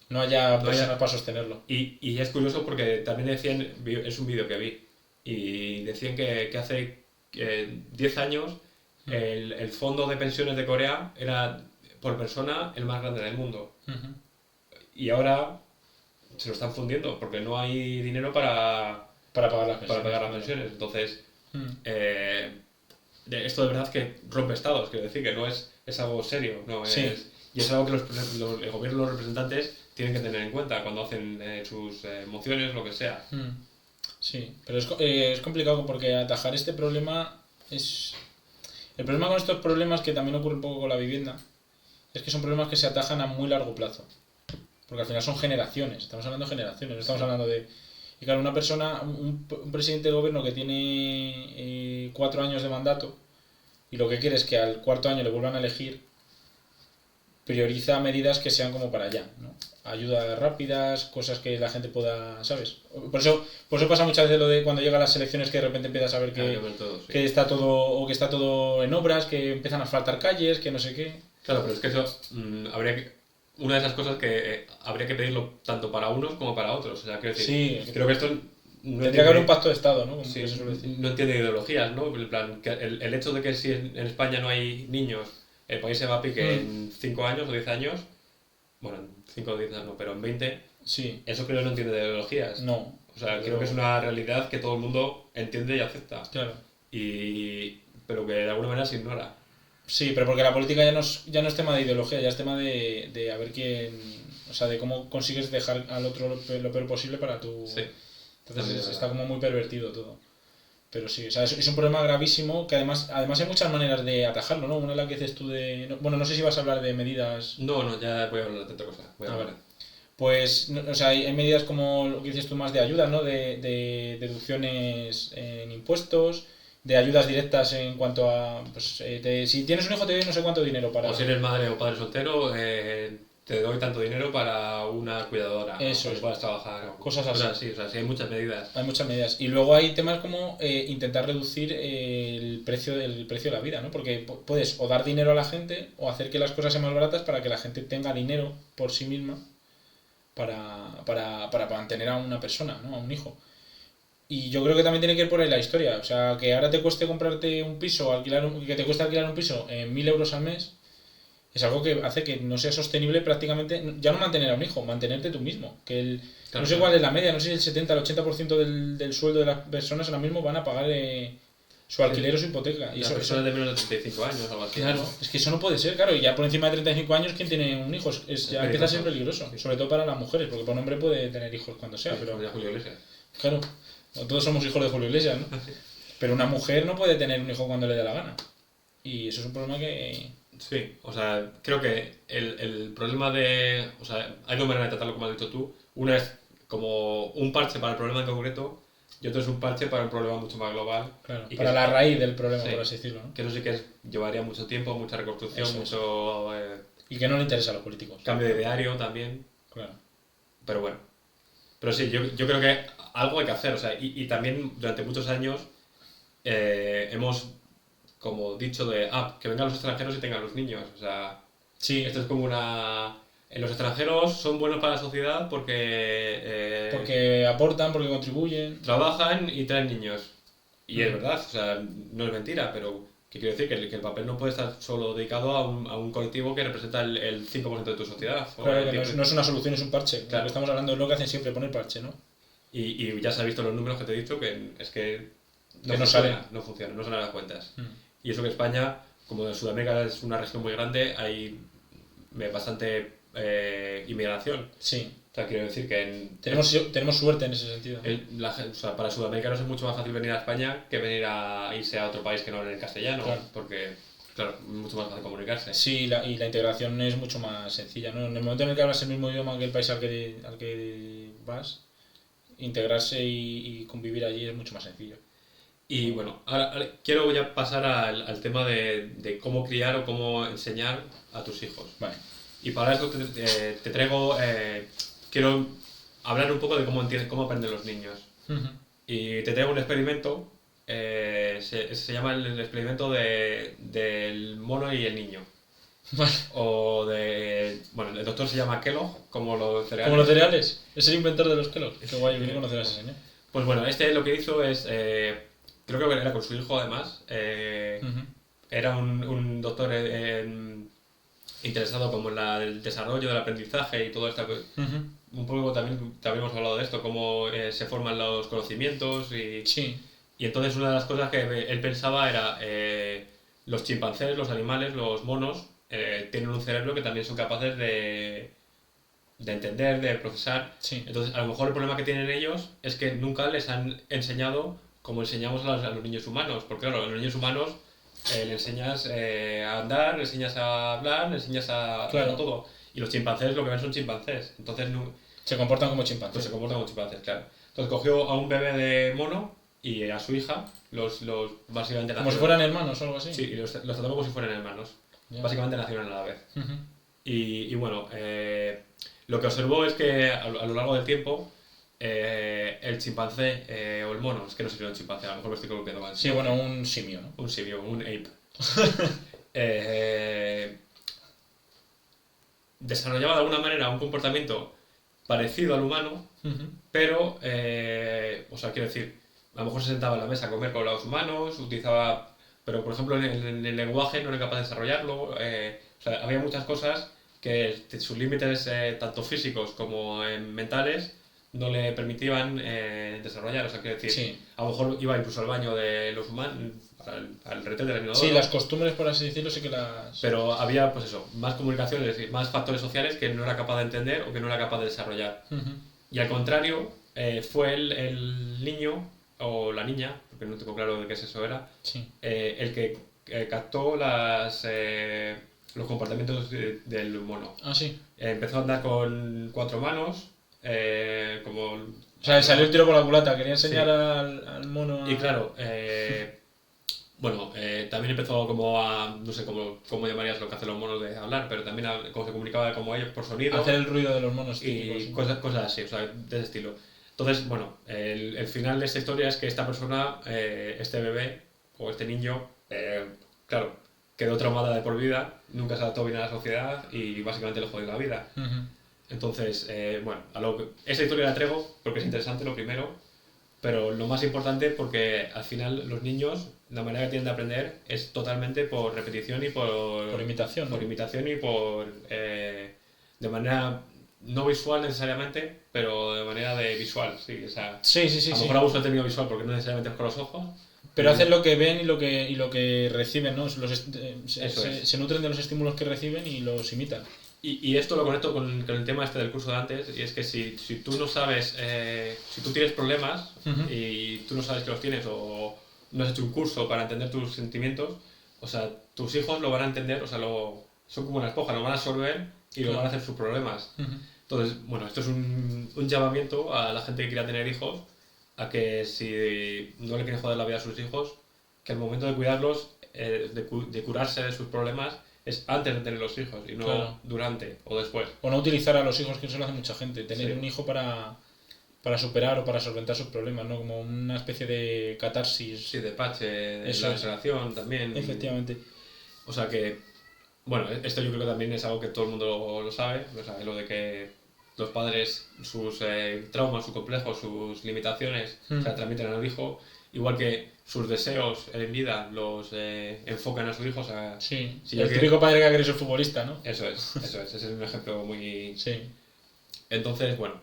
no haya personas para sostenerlo. Y es curioso porque también decían, es un vídeo que vi, y decían que hace 10 años el fondo de pensiones de Corea era por persona el más grande del mundo. Y ahora se lo están fundiendo porque no hay dinero para pagar las pensiones. Entonces, esto de verdad que rompe estados, quiero decir que no es algo serio, no es, y es algo que el gobierno, los representantes tienen que tener en cuenta cuando hacen sus mociones, lo que sea. Sí, pero es complicado porque atajar este problema es... El problema con estos problemas, que también ocurre un poco con la vivienda, es que son problemas que se atajan a muy largo plazo. Porque al final son generaciones, estamos hablando de generaciones, no estamos hablando de... Y claro, una persona, un presidente del gobierno que tiene 4 años de mandato y lo que quiere es que al 4.º año le vuelvan a elegir, prioriza medidas que sean como para allá, ¿no? Ayudas rápidas, cosas que la gente pueda, ¿sabes? Por eso pasa muchas veces lo de cuando llegan las elecciones, que de repente empiezas a ver que está todo en obras, que empiezan a faltar calles, que no sé qué. Claro, pero es que eso una de esas cosas que habría que pedirlo tanto para unos como para otros. O sea, quiero decir, creo que esto tendría que haber un pacto de Estado, ¿no? Sí, no entiende ideologías, ¿no? En plan, que el hecho de que si en España no hay niños, el país se va a pique en 5 años o 10 años, bueno, en 5 o 10 años no, pero en 20, eso creo que no entiende de ideologías. No. O sea, creo que es una realidad que todo el mundo entiende y acepta. Claro. Pero que de alguna manera se ignora. Sí, pero porque la política ya no es tema de ideología, ya es tema de a ver quién... O sea, de cómo consigues dejar al otro lo peor posible para tu... Sí. Entonces está como muy pervertido todo. Pero sí, o sea, es un problema gravísimo que además hay muchas maneras de atajarlo, ¿no? Una es la que dices tú de... Bueno, no sé si vas a hablar de medidas... No, ya voy a hablar de otra cosa. Vale. Pues, o sea, hay medidas como lo que dices tú más de ayuda, ¿no? De deducciones en impuestos, de ayudas directas en cuanto a, pues, si tienes un hijo te doy no sé cuánto dinero para... O si eres madre o padre soltero, te doy tanto dinero para una cuidadora. Eso o es. que puedas trabajar. Cosas así. O sea, sí hay muchas medidas. Hay muchas medidas. Y luego hay temas como intentar reducir el precio de la vida, ¿no? Porque puedes o dar dinero a la gente o hacer que las cosas sean más baratas para que la gente tenga dinero por sí misma para mantener a una persona, ¿no? A un hijo. Y yo creo que también tiene que ir por ahí la historia. O sea, que ahora te cueste comprarte un piso, que te cueste alquilar un piso en 1.000 euros al mes, es algo que hace que no sea sostenible prácticamente, ya no mantener a un hijo, mantenerte tú mismo. Claro, no sé cuál es la media, no sé si el 70 al 80% del sueldo de las personas ahora mismo van a pagar su alquiler o su hipoteca. Y las personas de menos de 35 años, algo así. Claro, es que eso no puede ser, claro. Y ya por encima de 35 años, ¿quién tiene un hijo? Ya empieza a ser peligroso, sí. sobre todo para las mujeres, porque para un hombre puede tener hijos cuando sea, Sí, pero... ya Julio Iglesias. Claro, todos somos hijos de Julio Iglesias, ¿no? Pero una mujer no puede tener un hijo cuando le dé la gana. Y eso es un problema que... Sí, o sea, creo que el problema de... O sea, hay dos maneras de tratarlo, como has dicho tú. Una es como un parche para el problema en concreto y otro es un parche para un problema mucho más global. Claro, y para la raíz del problema, por así decirlo, ¿no? Que eso sí que llevaría mucho tiempo, mucha reconstrucción, Eso mucho... y que no le interesa a los políticos. Cambio de ideario también. Claro. Pero bueno. Pero sí, yo creo que algo hay que hacer. O sea, y también durante muchos años hemos como dicho que vengan los extranjeros y tengan los niños. O sea, sí. Esto es como una... Los extranjeros son buenos para la sociedad porque... porque aportan, porque contribuyen. Trabajan y traen niños. Y es verdad, o sea, no es mentira, pero ¿qué quiero decir? Que el papel no puede estar solo dedicado a un colectivo que representa el 5% de tu sociedad. Claro, que no es una solución, es un parche. Claro. Lo que estamos hablando es lo que hacen siempre, poner parche, ¿no? Y ya se ha visto los números que te he dicho, que es que no salen las cuentas. Y eso que España, como en Sudamérica es una región muy grande, hay bastante inmigración. Sí. O sea, quiero decir que... tenemos suerte en ese sentido. O sea, para sudamericanos es mucho más fácil venir a España que venir a irse a otro país que no hablen el castellano. Claro. Porque, claro, es mucho más fácil comunicarse. Sí, y la integración es mucho más sencilla, ¿no? En el momento en el que hablas el mismo idioma que el país al que vas, integrarse y convivir allí es mucho más sencillo. Y bueno, ahora quiero ya pasar al tema de cómo criar o cómo enseñar a tus hijos. Vale. Y para esto te traigo... quiero hablar un poco de cómo aprenden los niños. Y te traigo un experimento, se llama el experimento del mono y el niño. Vale. Bueno, el doctor se llama Kellogg, como los cereales. ¿Como los cereales? Es el inventor de los Kellogg. Qué guay, yo conocer a ese señor. Pues bueno, lo que hizo es... creo que era con su hijo además. Era un doctor interesado como en el desarrollo del aprendizaje y todo esto. Un poco también hemos hablado de esto, cómo se forman los conocimientos sí. Y entonces una de las cosas que él pensaba era los chimpancés, los animales, los monos tienen un cerebro que también son capaces de entender, de procesar. Sí. Entonces a lo mejor el problema que tienen ellos es que nunca les han enseñado como enseñamos a los niños humanos, porque claro, a los niños humanos le enseñas a andar, le enseñas a hablar, le enseñas a todo. Y los chimpancés lo que ven son chimpancés. Entonces se comportan como chimpancés. Pues se comportan como chimpancés, claro. Entonces cogió a un bebé de mono y a su hija, los básicamente... ¿Como si fueran hermanos o algo así? Sí, y los trató como si fueran hermanos. Yeah. Básicamente nacieron a la vez. Y bueno, lo que observó es que a lo largo del tiempo el chimpancé o el mono, es que no sé si era un chimpancé, a lo mejor me estoy columpiando mal. Sí, bueno, un simio, ¿no? Un simio, un ape. Desarrollaba de alguna manera un comportamiento parecido al humano, pero, o sea, quiero decir, a lo mejor se sentaba en la mesa a comer con los humanos, utilizaba, pero por ejemplo en el lenguaje no era capaz de desarrollarlo, o sea, había muchas cosas que sus límites, tanto físicos como mentales, no le permitían desarrollar, o sea, quiero decir, sí. A lo mejor iba incluso al baño de los humanos, al retén del inodoro. Sí, las costumbres, por así decirlo, sí que las... Pero había, pues eso, más comunicaciones y más factores sociales que no era capaz de entender o que no era capaz de desarrollar. Y al contrario, fue el niño o la niña, porque no tengo claro de qué sexo era, sí. El que captó los comportamientos del mono. Ah, sí. Empezó a andar con 4 manos, como... O sea, salió el tiro por la culata, quería enseñar al mono a... Y claro, Bueno, también empezó como a, no sé cómo llamarías lo que hacen los monos de hablar, pero también como se comunicaba como ellos por sonido. Hacer el ruido de los monos y típicos. cosas así, o sea, de ese estilo. Entonces, bueno, el final de esta historia es que esta persona, este bebé o este niño, claro, quedó traumada de por vida, nunca se adaptó bien a la sociedad y básicamente le jodió la vida. Entonces, bueno, esa historia la traigo porque es interesante lo primero, pero lo más importante porque al final los niños, la manera que tienen de aprender es totalmente por repetición y Por imitación, por ¿no? imitación y de manera no visual necesariamente, pero de manera de visual, sí. O sea, Sí, sí, sí, a lo sí. mejor abuso el término visual porque no necesariamente es con los ojos. Pero hacen lo que ven y lo que reciben, ¿no? Eso es. Se nutren de los estímulos que reciben y los imitan. Y esto lo conecto con el tema este del curso de antes, y es que si tú no sabes, si tú tienes problemas y tú no sabes que los tienes o no has hecho un curso para entender tus sentimientos, o sea, tus hijos lo van a entender, o sea, son como una esponja, lo van a absorber y lo van a hacer sus problemas. Entonces, bueno, esto es un llamamiento a la gente que quiera tener hijos, a que si no le quieren joder la vida a sus hijos, que al momento de cuidarlos, de curarse de sus problemas, es antes de tener los hijos y no durante o después. O no utilizar a los hijos, que eso lo hace mucha gente. Tener Sí. un hijo para superar o para solventar sus problemas, ¿no? Como una especie de catarsis. Sí, de parche, de Eso la es. relación también. Efectivamente. O sea que, bueno, esto yo creo que también es algo que todo el mundo lo sabe, o sea, lo de que los padres, sus traumas, sus complejos, sus limitaciones, se las transmiten al hijo, igual que sus deseos en vida los enfocan a su hijo. O sea, Sí, si el típico padre que ha querido ser futbolista, ¿no? Eso es, ese es un ejemplo muy... Sí. Entonces, bueno,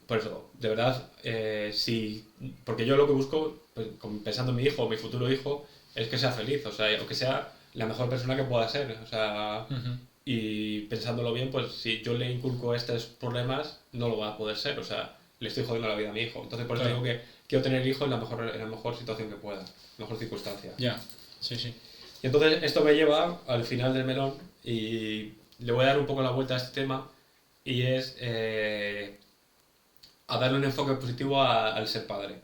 por eso, de verdad, sí, porque yo lo que busco, pues, pensando en mi hijo, mi futuro hijo, es que sea feliz, o sea, o que sea la mejor persona que pueda ser, o sea, y pensándolo bien, pues si yo le inculco estos problemas, no lo va a poder ser, o sea, le estoy jodiendo la vida a mi hijo. Entonces, por eso digo que quiero tener el hijo en la mejor situación que pueda, mejor circunstancia. Ya, sí, sí. Y entonces esto me lleva al final del melón y le voy a dar un poco la vuelta a este tema y es a darle un enfoque positivo al ser padre.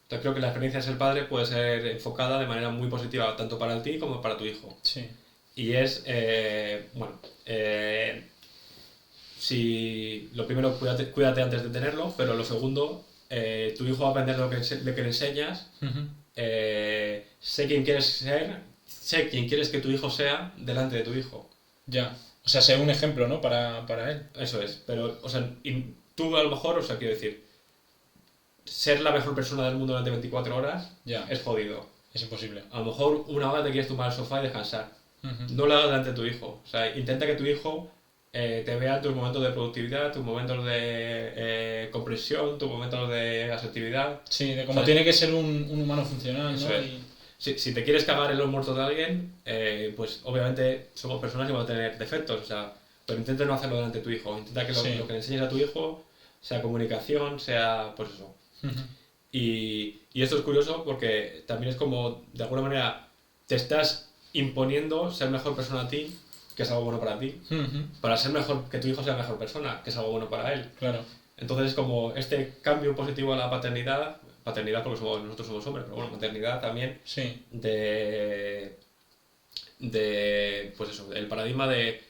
Entonces creo que la experiencia de ser padre puede ser enfocada de manera muy positiva tanto para ti como para tu hijo. Sí. Y es, bueno, si lo primero, cuídate antes de tenerlo, pero lo segundo, tu hijo va a aprender lo que le enseñas, sé quién quieres ser, sé quién quieres que tu hijo sea delante de tu hijo. Ya. O sea, sea un ejemplo, ¿no? Para él. Eso es, pero, o sea, tú a lo mejor, o sea, quiero decir, ser la mejor persona del mundo durante 24 horas Ya. es jodido. Es imposible. A lo mejor una hora te quieres tumbar al sofá y descansar. No lo hagas delante de tu hijo. O sea, intenta que tu hijo te vea tus momentos de productividad, tus momentos de comprensión, tus momentos de asertividad. Sí, de cómo tiene que ser un humano funcional, Eso ¿no? es. Si te quieres cagar en los muertos de alguien, pues obviamente somos personas y vamos a tener defectos, o sea, pero intenta no hacerlo delante de tu hijo. Intenta que lo que le enseñes a tu hijo sea comunicación, sea pues eso. Y esto es curioso porque también es como, de alguna manera, te estás imponiendo ser mejor persona a ti, que es algo bueno para ti, para ser mejor, que tu hijo sea mejor persona, que es algo bueno para él. Claro. Entonces es como este cambio positivo a la paternidad porque nosotros somos hombres, pero bueno, maternidad también, Sí. pues eso, el paradigma de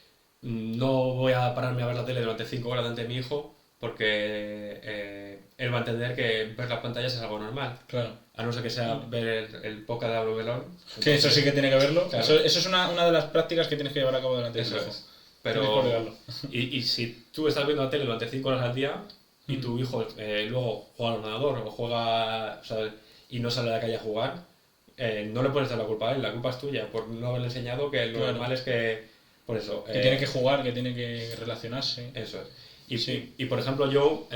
no voy a pararme a ver la tele durante 5 horas delante de mi hijo porque él va a entender que ver las pantallas es algo normal. Claro. A no ser que sea ver el podcast de Pablo Belón. Que eso sí que tiene que verlo. Claro. Eso es una de las prácticas que tienes que llevar a cabo delante de tu hijo. Es. Pero, y si tú estás viendo la tele durante 5 horas al día y tu hijo luego juega al ordenador o juega, o sea, y no sale a la calle a jugar, no le puedes dar la culpa a él, la culpa es tuya por no haberle enseñado que lo normal es que, por eso... que tiene que jugar, que tiene que relacionarse. Eso es. Y por ejemplo, yo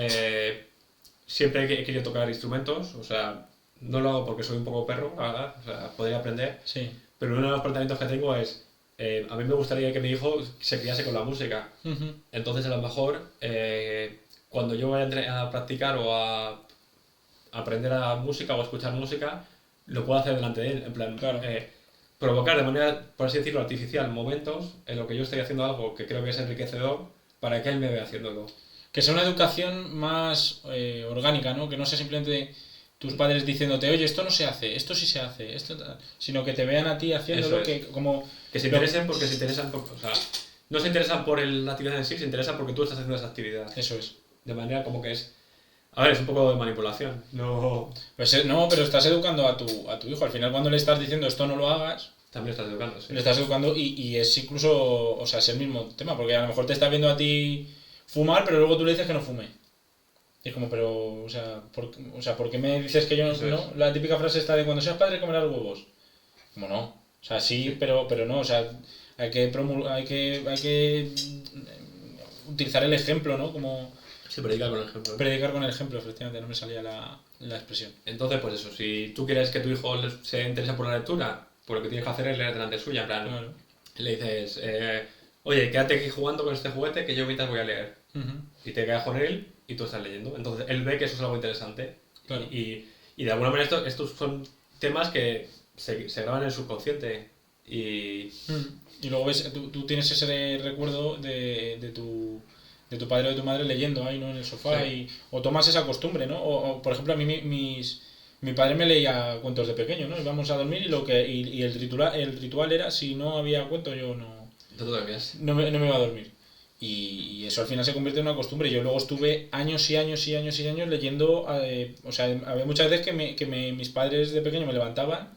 siempre he querido tocar instrumentos, o sea, no lo hago porque soy un poco perro, la verdad, o sea, podría aprender, pero uno de los planteamientos que tengo es, a mí me gustaría que mi hijo se criase con la música. Entonces, a lo mejor, cuando yo vaya a practicar o a aprender a música o a escuchar música, lo puedo hacer delante de él, en plan, provocar de manera, por así decirlo, artificial momentos en los que yo estoy haciendo algo que creo que es enriquecedor para que él me vea haciéndolo. Que sea una educación más orgánica, ¿no? Que no sea simplemente tus padres diciéndote, oye, esto no se hace, esto sí se hace, sino que te vean a ti haciéndolo, Eso es. que como... Que se interesen porque se interesan, o sea, no se interesan por la actividad en sí, se interesan porque tú estás haciendo esa actividad. Eso es. De manera como que es... A ver, es un poco de manipulación. No... Pues no, pero estás educando a tu hijo. Al final, cuando le estás diciendo esto no lo hagas, También estás educando, sí. le estás educando y es incluso, o sea, es el mismo tema, porque a lo mejor te está viendo a ti fumar, pero luego tú le dices que no fume. Y es como, pero, ¿por qué me dices que yo no? Eso ¿No? es. La típica frase está de cuando seas padre comerás huevos. Como no. O sea, sí. Pero no. O sea, hay que utilizar el ejemplo, ¿no? Como Se predica con el ejemplo. predicar con el ejemplo, efectivamente, no me salía la expresión. Entonces, pues eso, si tú quieres que tu hijo se interese por la lectura, pues lo que tienes que hacer es leer delante suya, en plan, Claro. le dices, oye, quédate aquí jugando con este juguete que yo mientras voy a leer. Y te quedas con él y tú estás leyendo. Entonces, él ve que eso es algo interesante. Claro. Y de alguna manera estos son temas que se graban en el subconsciente. Y Y luego ves, tú tienes ese recuerdo de tu padre o de tu madre leyendo ahí, ¿no? En el sofá, Sí. o tomas esa costumbre, ¿no? Por ejemplo, a mí mi padre me leía cuentos de pequeño, ¿no? Íbamos a dormir y el ritual era, si no había cuento, yo tú todavía no me iba a dormir. Y eso al final se convierte en una costumbre. Yo luego estuve años y años y años y años leyendo, o sea, había muchas veces que mis padres de pequeño me levantaban,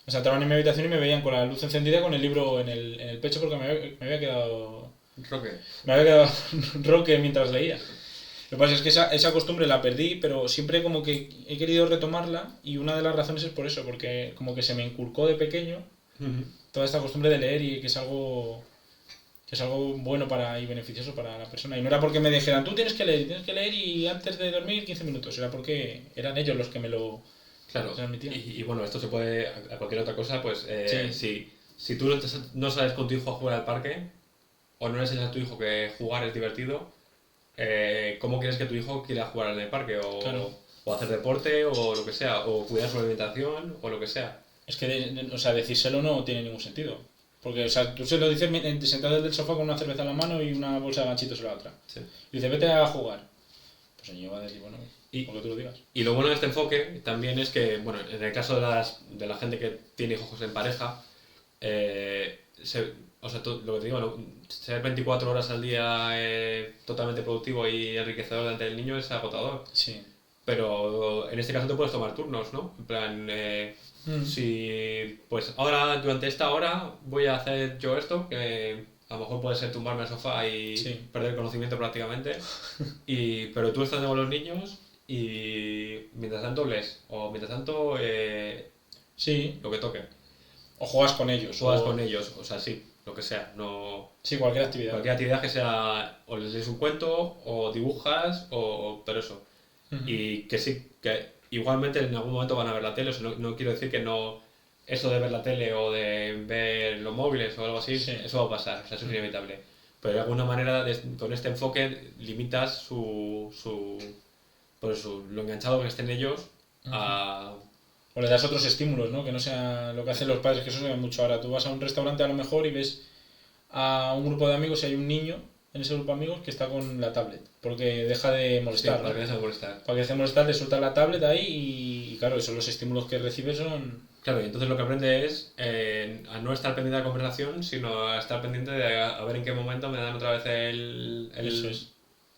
o sea, entraban en mi habitación y me veían con la luz encendida con el libro en el pecho porque me había quedado Roque. roque mientras leía. Lo que pasa es que esa costumbre la perdí, pero siempre como que he querido retomarla y una de las razones es por eso, porque como que se me inculcó de pequeño toda esta costumbre de leer y que es algo bueno y beneficioso para la persona. Y no era porque me dijeran, tú tienes que leer y antes de dormir 15 minutos, era porque eran ellos los que me lo Claro, transmitían. y bueno, esto se puede a cualquier otra cosa, pues Sí. si tú no sales con tu hijo a jugar al parque, o no le enseñas a tu hijo que jugar es divertido, ¿cómo quieres que tu hijo quiera jugar en el parque? Claro. O hacer deporte, o lo que sea, o cuidar su alimentación, o lo que sea. Es que, o sea, decírselo no tiene ningún sentido. Porque, o sea, tú se lo dices sentado desde el sofá con una cerveza en la mano y una bolsa de ganchitos en la otra. Sí. Y dice, vete a jugar. Pues el niño va a decir, bueno, Y- lo que tú lo digas. Y lo bueno de este enfoque también es que, bueno, en el caso de la gente que tiene hijos en pareja, o sea, lo que te digo, ser 24 horas al día totalmente productivo y enriquecedor delante del niño es agotador. Sí. Pero en este caso te puedes tomar turnos, ¿no? En plan, si pues ahora durante esta hora voy a hacer yo esto, que a lo mejor puede ser tumbarme al sofá y Sí. perder el conocimiento prácticamente, pero tú estás con los niños y mientras tanto lees, o mientras tanto Sí. lo que toque, O juegas con ellos. juegas o... con ellos, o sea, sí, lo que sea, no... Sí, cualquier actividad. Cualquier actividad que sea, o les lees un cuento, o dibujas, pero eso. Y que sí, que igualmente en algún momento van a ver la tele, o sea, no quiero decir que no, eso de ver la tele o de ver los móviles o algo así, Sí. eso va a pasar, o sea, eso es inevitable. Pero de alguna manera, con este enfoque, limitas pues lo enganchado que estén ellos a... O le das otros estímulos, ¿no? Que no sea lo que hacen los padres, que eso se ve mucho ahora. Tú vas a un restaurante a lo mejor y ves a un grupo de amigos y hay un niño en ese grupo de amigos que está con la tablet, porque deja de Sí, molestar. para ¿no? que dejen de molestar. Para que deje de molestar, le sueltas la tablet ahí y claro, esos los estímulos que recibes son... Claro, y entonces lo que aprende es a no estar pendiente de la conversación, sino a estar pendiente de a ver en qué momento me dan otra vez Eso es.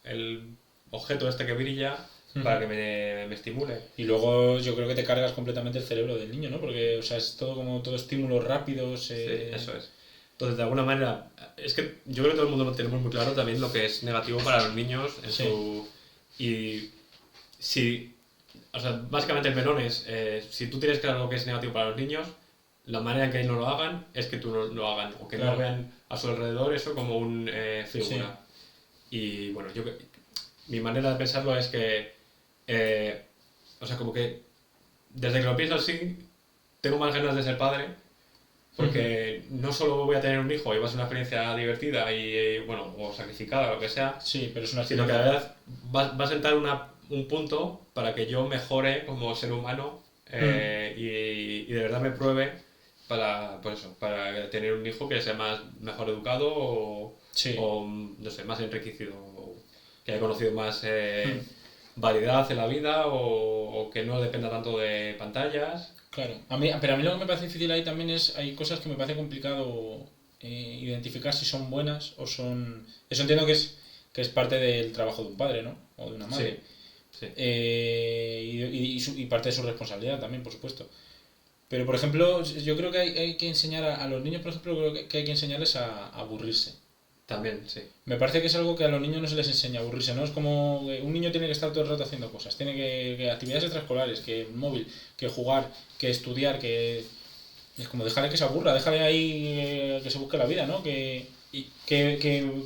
el objeto este que brilla para que me estimule. Y luego yo creo que te cargas completamente el cerebro del niño, ¿no? Porque, o sea, es todo como todo estímulos rápidos. Sí, eso es. Entonces, de alguna manera, es que yo creo que todo el mundo lo tenemos muy claro también lo que es negativo para los niños en Sí. Y si... O sea, básicamente el melón es, si tú tienes claro lo que es negativo para los niños, la manera en que no lo hagan es que tú no lo hagan, o que Claro. no vean a su alrededor eso como un figura. Y bueno, mi manera de pensarlo es que, o sea, como que desde que lo pienso así, tengo más ganas de ser padre, porque no solo voy a tener un hijo y va a ser una experiencia divertida y, bueno, o sacrificada o lo que sea, Sí, pero es una sino que a la vez va a sentar un punto para que yo mejore como ser humano y de verdad me pruebe para, pues eso, para tener un hijo que sea mejor educado o, no sé, más enriquecido, o que haya conocido más variedad en la vida o que no dependa tanto de pantallas. Claro, pero a mí lo que me parece difícil ahí también es, hay cosas que me parece complicado identificar si son buenas o son... Eso entiendo que es parte del trabajo de un padre, ¿no? O de una madre. Sí, sí. Y parte de su responsabilidad también, por supuesto. Pero, por ejemplo, yo creo que hay que enseñar a los niños, por ejemplo, creo que hay que enseñarles a aburrirse. También, sí. Me parece que es algo que a los niños no se les enseña a aburrirse, ¿no? Es como que un niño tiene que estar todo el rato haciendo cosas, tiene que actividades extraescolares, que móvil, que jugar, que estudiar, que... Es como dejarle que se aburra, déjale ahí que se busque la vida, ¿no? Que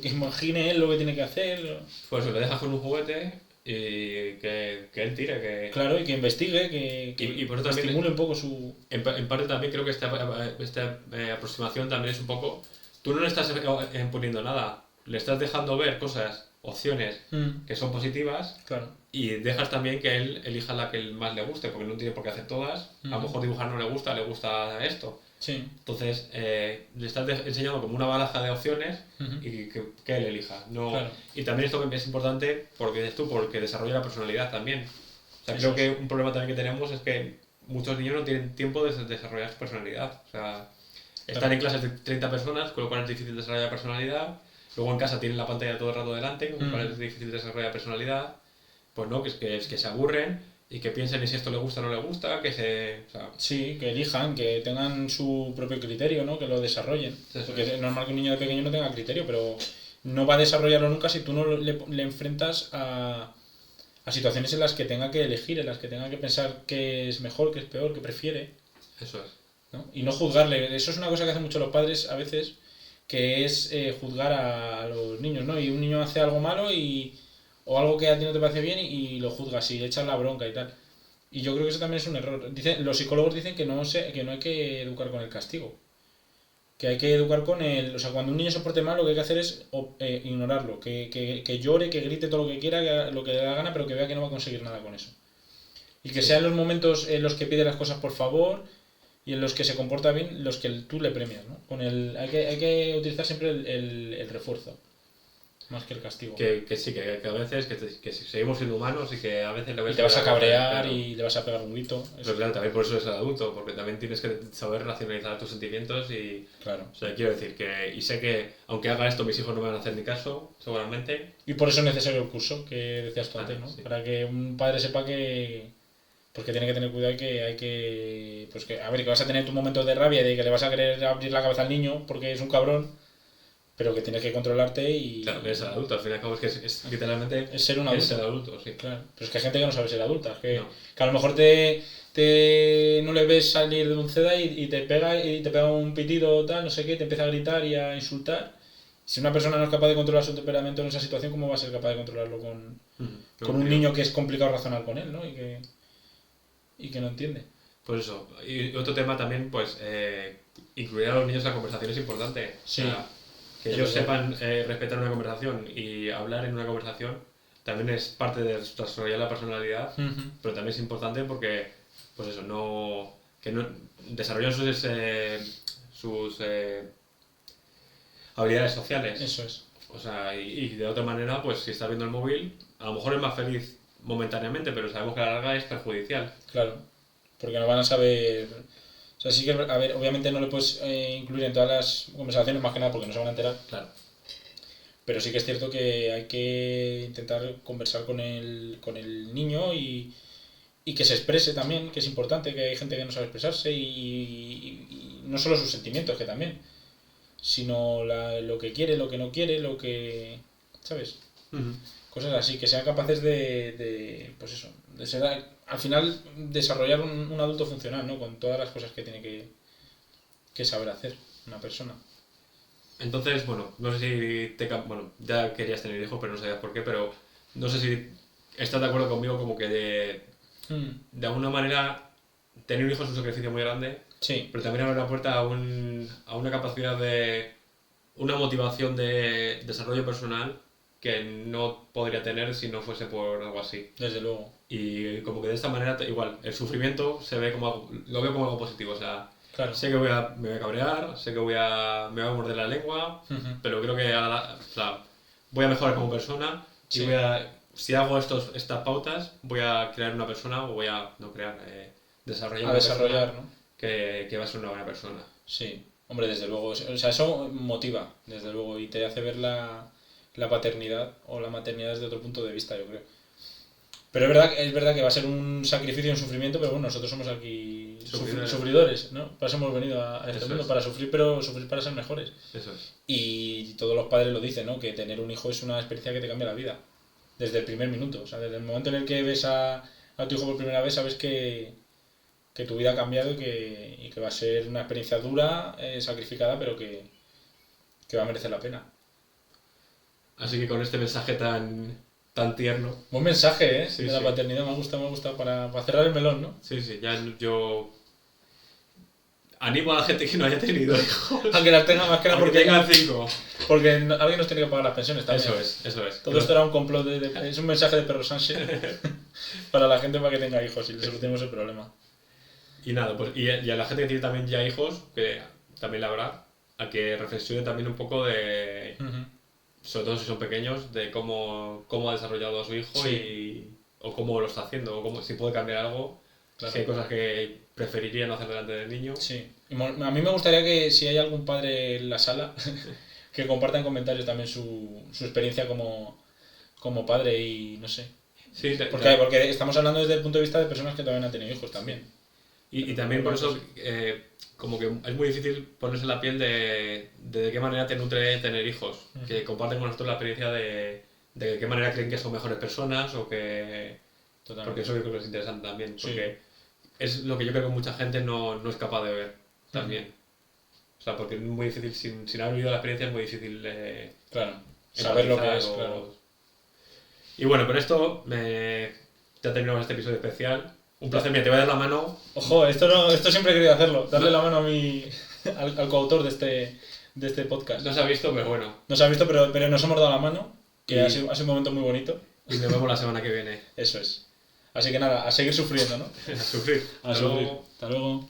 imagine él lo que tiene que hacer. Pues eso, le dejas con un juguete y que él tire, que... Claro, y que investigue, Y por eso que también, estimule un poco su... en parte también creo que esta aproximación también es un poco... Tú no le estás imponiendo nada, le estás dejando ver cosas, opciones que son positivas Claro. y dejas también que él elija la que más le guste, porque no tiene por qué hacer todas. A lo mejor dibujar no le gusta esto. Sí. Entonces, le estás enseñando como una baraja de opciones y que él elija. No, Claro. Y también esto es importante porque dices tú, porque desarrolla la personalidad también. O sea, creo que un problema también que tenemos es que muchos niños no tienen tiempo de desarrollar su personalidad. O sea, están en clases de 30 personas, con lo cual es difícil desarrollar personalidad. Luego en casa tienen la pantalla todo el rato delante, con lo cual es difícil desarrollar personalidad. Pues no, que se aburren y que piensen en si esto le gusta o no le gusta, que se... O sea, sí, que elijan, que tengan su propio criterio, ¿no? Que lo desarrollen. Porque es normal que un niño de pequeño no tenga criterio, pero no va a desarrollarlo nunca si tú no le enfrentas a situaciones en las que tenga que elegir, en las que tenga que pensar qué es mejor, qué es peor, qué prefiere. eso es. ¿No? Y no juzgarle. Eso es una cosa que hacen mucho los padres a veces, que es juzgar a los niños, ¿no? Y un niño hace algo malo o algo que a ti no te parece bien y lo juzgas y le echas la bronca y tal. Y yo creo que eso también es un error. Los psicólogos dicen que que no hay que educar con el castigo. Que hay que educar con el... O sea, cuando un niño se porte mal, lo que hay que hacer es ignorarlo. Que llore, que grite todo lo que quiera, lo que le dé la gana, pero que vea que no va a conseguir nada con eso. Y que sean los momentos en los que pide las cosas por favor y en los que se comporta bien los que tú le premias, ¿no? Hay que utilizar siempre el refuerzo, más que el castigo. Que sí, que a veces que seguimos siendo humanos y que a veces le ves... Y te vas a cabrear y le vas a pegar un grito. Pero claro, también por eso es el adulto, porque también tienes que saber racionalizar tus sentimientos y... Claro. O sea, quiero decir que... Y sé que, aunque haga esto, mis hijos no me van a hacer ni caso, seguramente. Y por eso es necesario el curso que decías tú antes, ¿no? Sí. Para que un padre sepa que... Porque tiene que tener cuidado y que hay que... Pues que, a ver, que vas a tener tu momento de rabia, de que le vas a querer abrir la cabeza al niño porque es un cabrón, pero que tienes que controlarte y... Claro, es el adulto, al fin y al cabo es que es literalmente... Es ser un adulto. Es ser adulto, sí. Claro. Pero es que hay gente que no sabe ser adulta. No. Que a lo mejor no le ves salir de un CEDA y te pega un pitido o tal, no sé qué, te empieza a gritar y a insultar. Si una persona no es capaz de controlar su temperamento en esa situación, ¿cómo va a ser capaz de controlarlo con un niño que es complicado razonar con él, ¿no? Y que no entiende. Pues eso. Y otro tema también, pues, incluir a los niños en la conversación es importante. Sí. O sea, que ellos sepan respetar una conversación y hablar en una conversación también es parte de desarrollar la personalidad, pero también es importante porque, pues eso, que no desarrollan sus habilidades sociales. Eso es. O sea, y de otra manera, pues si estás viendo el móvil, a lo mejor es más feliz momentáneamente, pero sabemos que a la larga es perjudicial. Claro, porque no van a saber... O sea, sí que, a ver, obviamente no le puedes incluir en todas las conversaciones, más que nada porque no se van a enterar. Claro. Pero sí que es cierto que hay que intentar conversar con el niño y que se exprese también, que es importante, que hay gente que no sabe expresarse y no solo sus sentimientos, que también, sino lo que quiere, lo que no quiere, lo que... ¿Sabes? Cosas así, que sean capaces pues eso, de ser, al final desarrollar un adulto funcional, ¿no? Con todas las cosas que tiene que saber hacer una persona. Entonces, bueno, no sé si bueno, ya querías tener hijos, pero no sabías por qué, pero no sé si estás de acuerdo conmigo como que de alguna manera tener un hijo es un sacrificio muy grande, sí, pero también abre la puerta a una capacidad una motivación de desarrollo personal que no podría tener si no fuese por algo así. Desde luego. Y como que de esta manera, igual, el sufrimiento lo veo como algo positivo, o sea... Claro. Sé que me voy a cabrear, sé que me voy a morder la lengua, pero creo que o sea, voy a mejorar como persona y sí. voy a si hago estas pautas, voy a crear una persona o voy a, no crear, desarrollar una desarrollar, persona ¿no? que va a ser una buena persona. Sí, hombre, desde luego. O sea, eso motiva, desde luego, y te hace ver la paternidad o la maternidad desde otro punto de vista, yo creo. Pero es verdad que va a ser un sacrificio y un sufrimiento, pero bueno, nosotros somos aquí sufridores, ¿no? Para eso hemos venido a este mundo, para sufrir, pero sufrir para ser mejores. Eso es. Y todos los padres lo dicen, ¿no? Que tener un hijo es una experiencia que te cambia la vida. Desde el primer minuto. O sea, desde el momento en el que ves a tu hijo por primera vez, sabes que tu vida ha cambiado y que va a ser una experiencia dura, sacrificada, pero que va a merecer la pena. Así que con este mensaje tan tierno. Buen mensaje, ¿eh? Sí, de la paternidad, me ha gustado para cerrar el melón, ¿no? Sí, ya yo animo a la gente que no haya tenido hijos. A que las tenga más que nada porque tengan 5. Porque alguien nos tiene que pagar las pensiones también. Eso es. Todo esto era un complot, es un mensaje de Perro Sánchez para la gente para que tenga hijos y le solucionemos el problema. Y nada, pues y a la gente que tiene también ya hijos, que también la habrá, a que reflexione también un poco de... Sobre todo si son pequeños, de cómo ha desarrollado a su hijo o cómo lo está haciendo, o si puede cambiar algo, claro. Si hay cosas que preferiría no hacer delante del niño. Sí, a mí me gustaría que si hay algún padre en la sala, que comparta en comentarios también su experiencia como padre y no sé. Sí, porque estamos hablando desde el punto de vista de personas que todavía no han tenido hijos también. Y también por eso, como que es muy difícil ponerse en la piel de qué manera te nutre tener hijos, que comparten con nosotros la experiencia de qué manera creen que son mejores personas o que... Totalmente. Porque eso yo creo que es interesante también, porque es lo que yo creo que mucha gente no es capaz de ver también. O sea, porque es muy difícil, sin haber vivido la experiencia es muy difícil saber lo que es, claro. Y bueno, con esto ya terminamos este episodio especial. Un placer, mira, te voy a dar la mano. Ojo, esto siempre he querido hacerlo, darle la mano a al coautor de este podcast. No se ha visto, pero bueno. No se ha visto, pero nos hemos dado la mano, que ha sido un momento muy bonito. Y nos vemos la semana que viene. Eso es. Así que nada, a seguir sufriendo, ¿no? A sufrir. Hasta luego.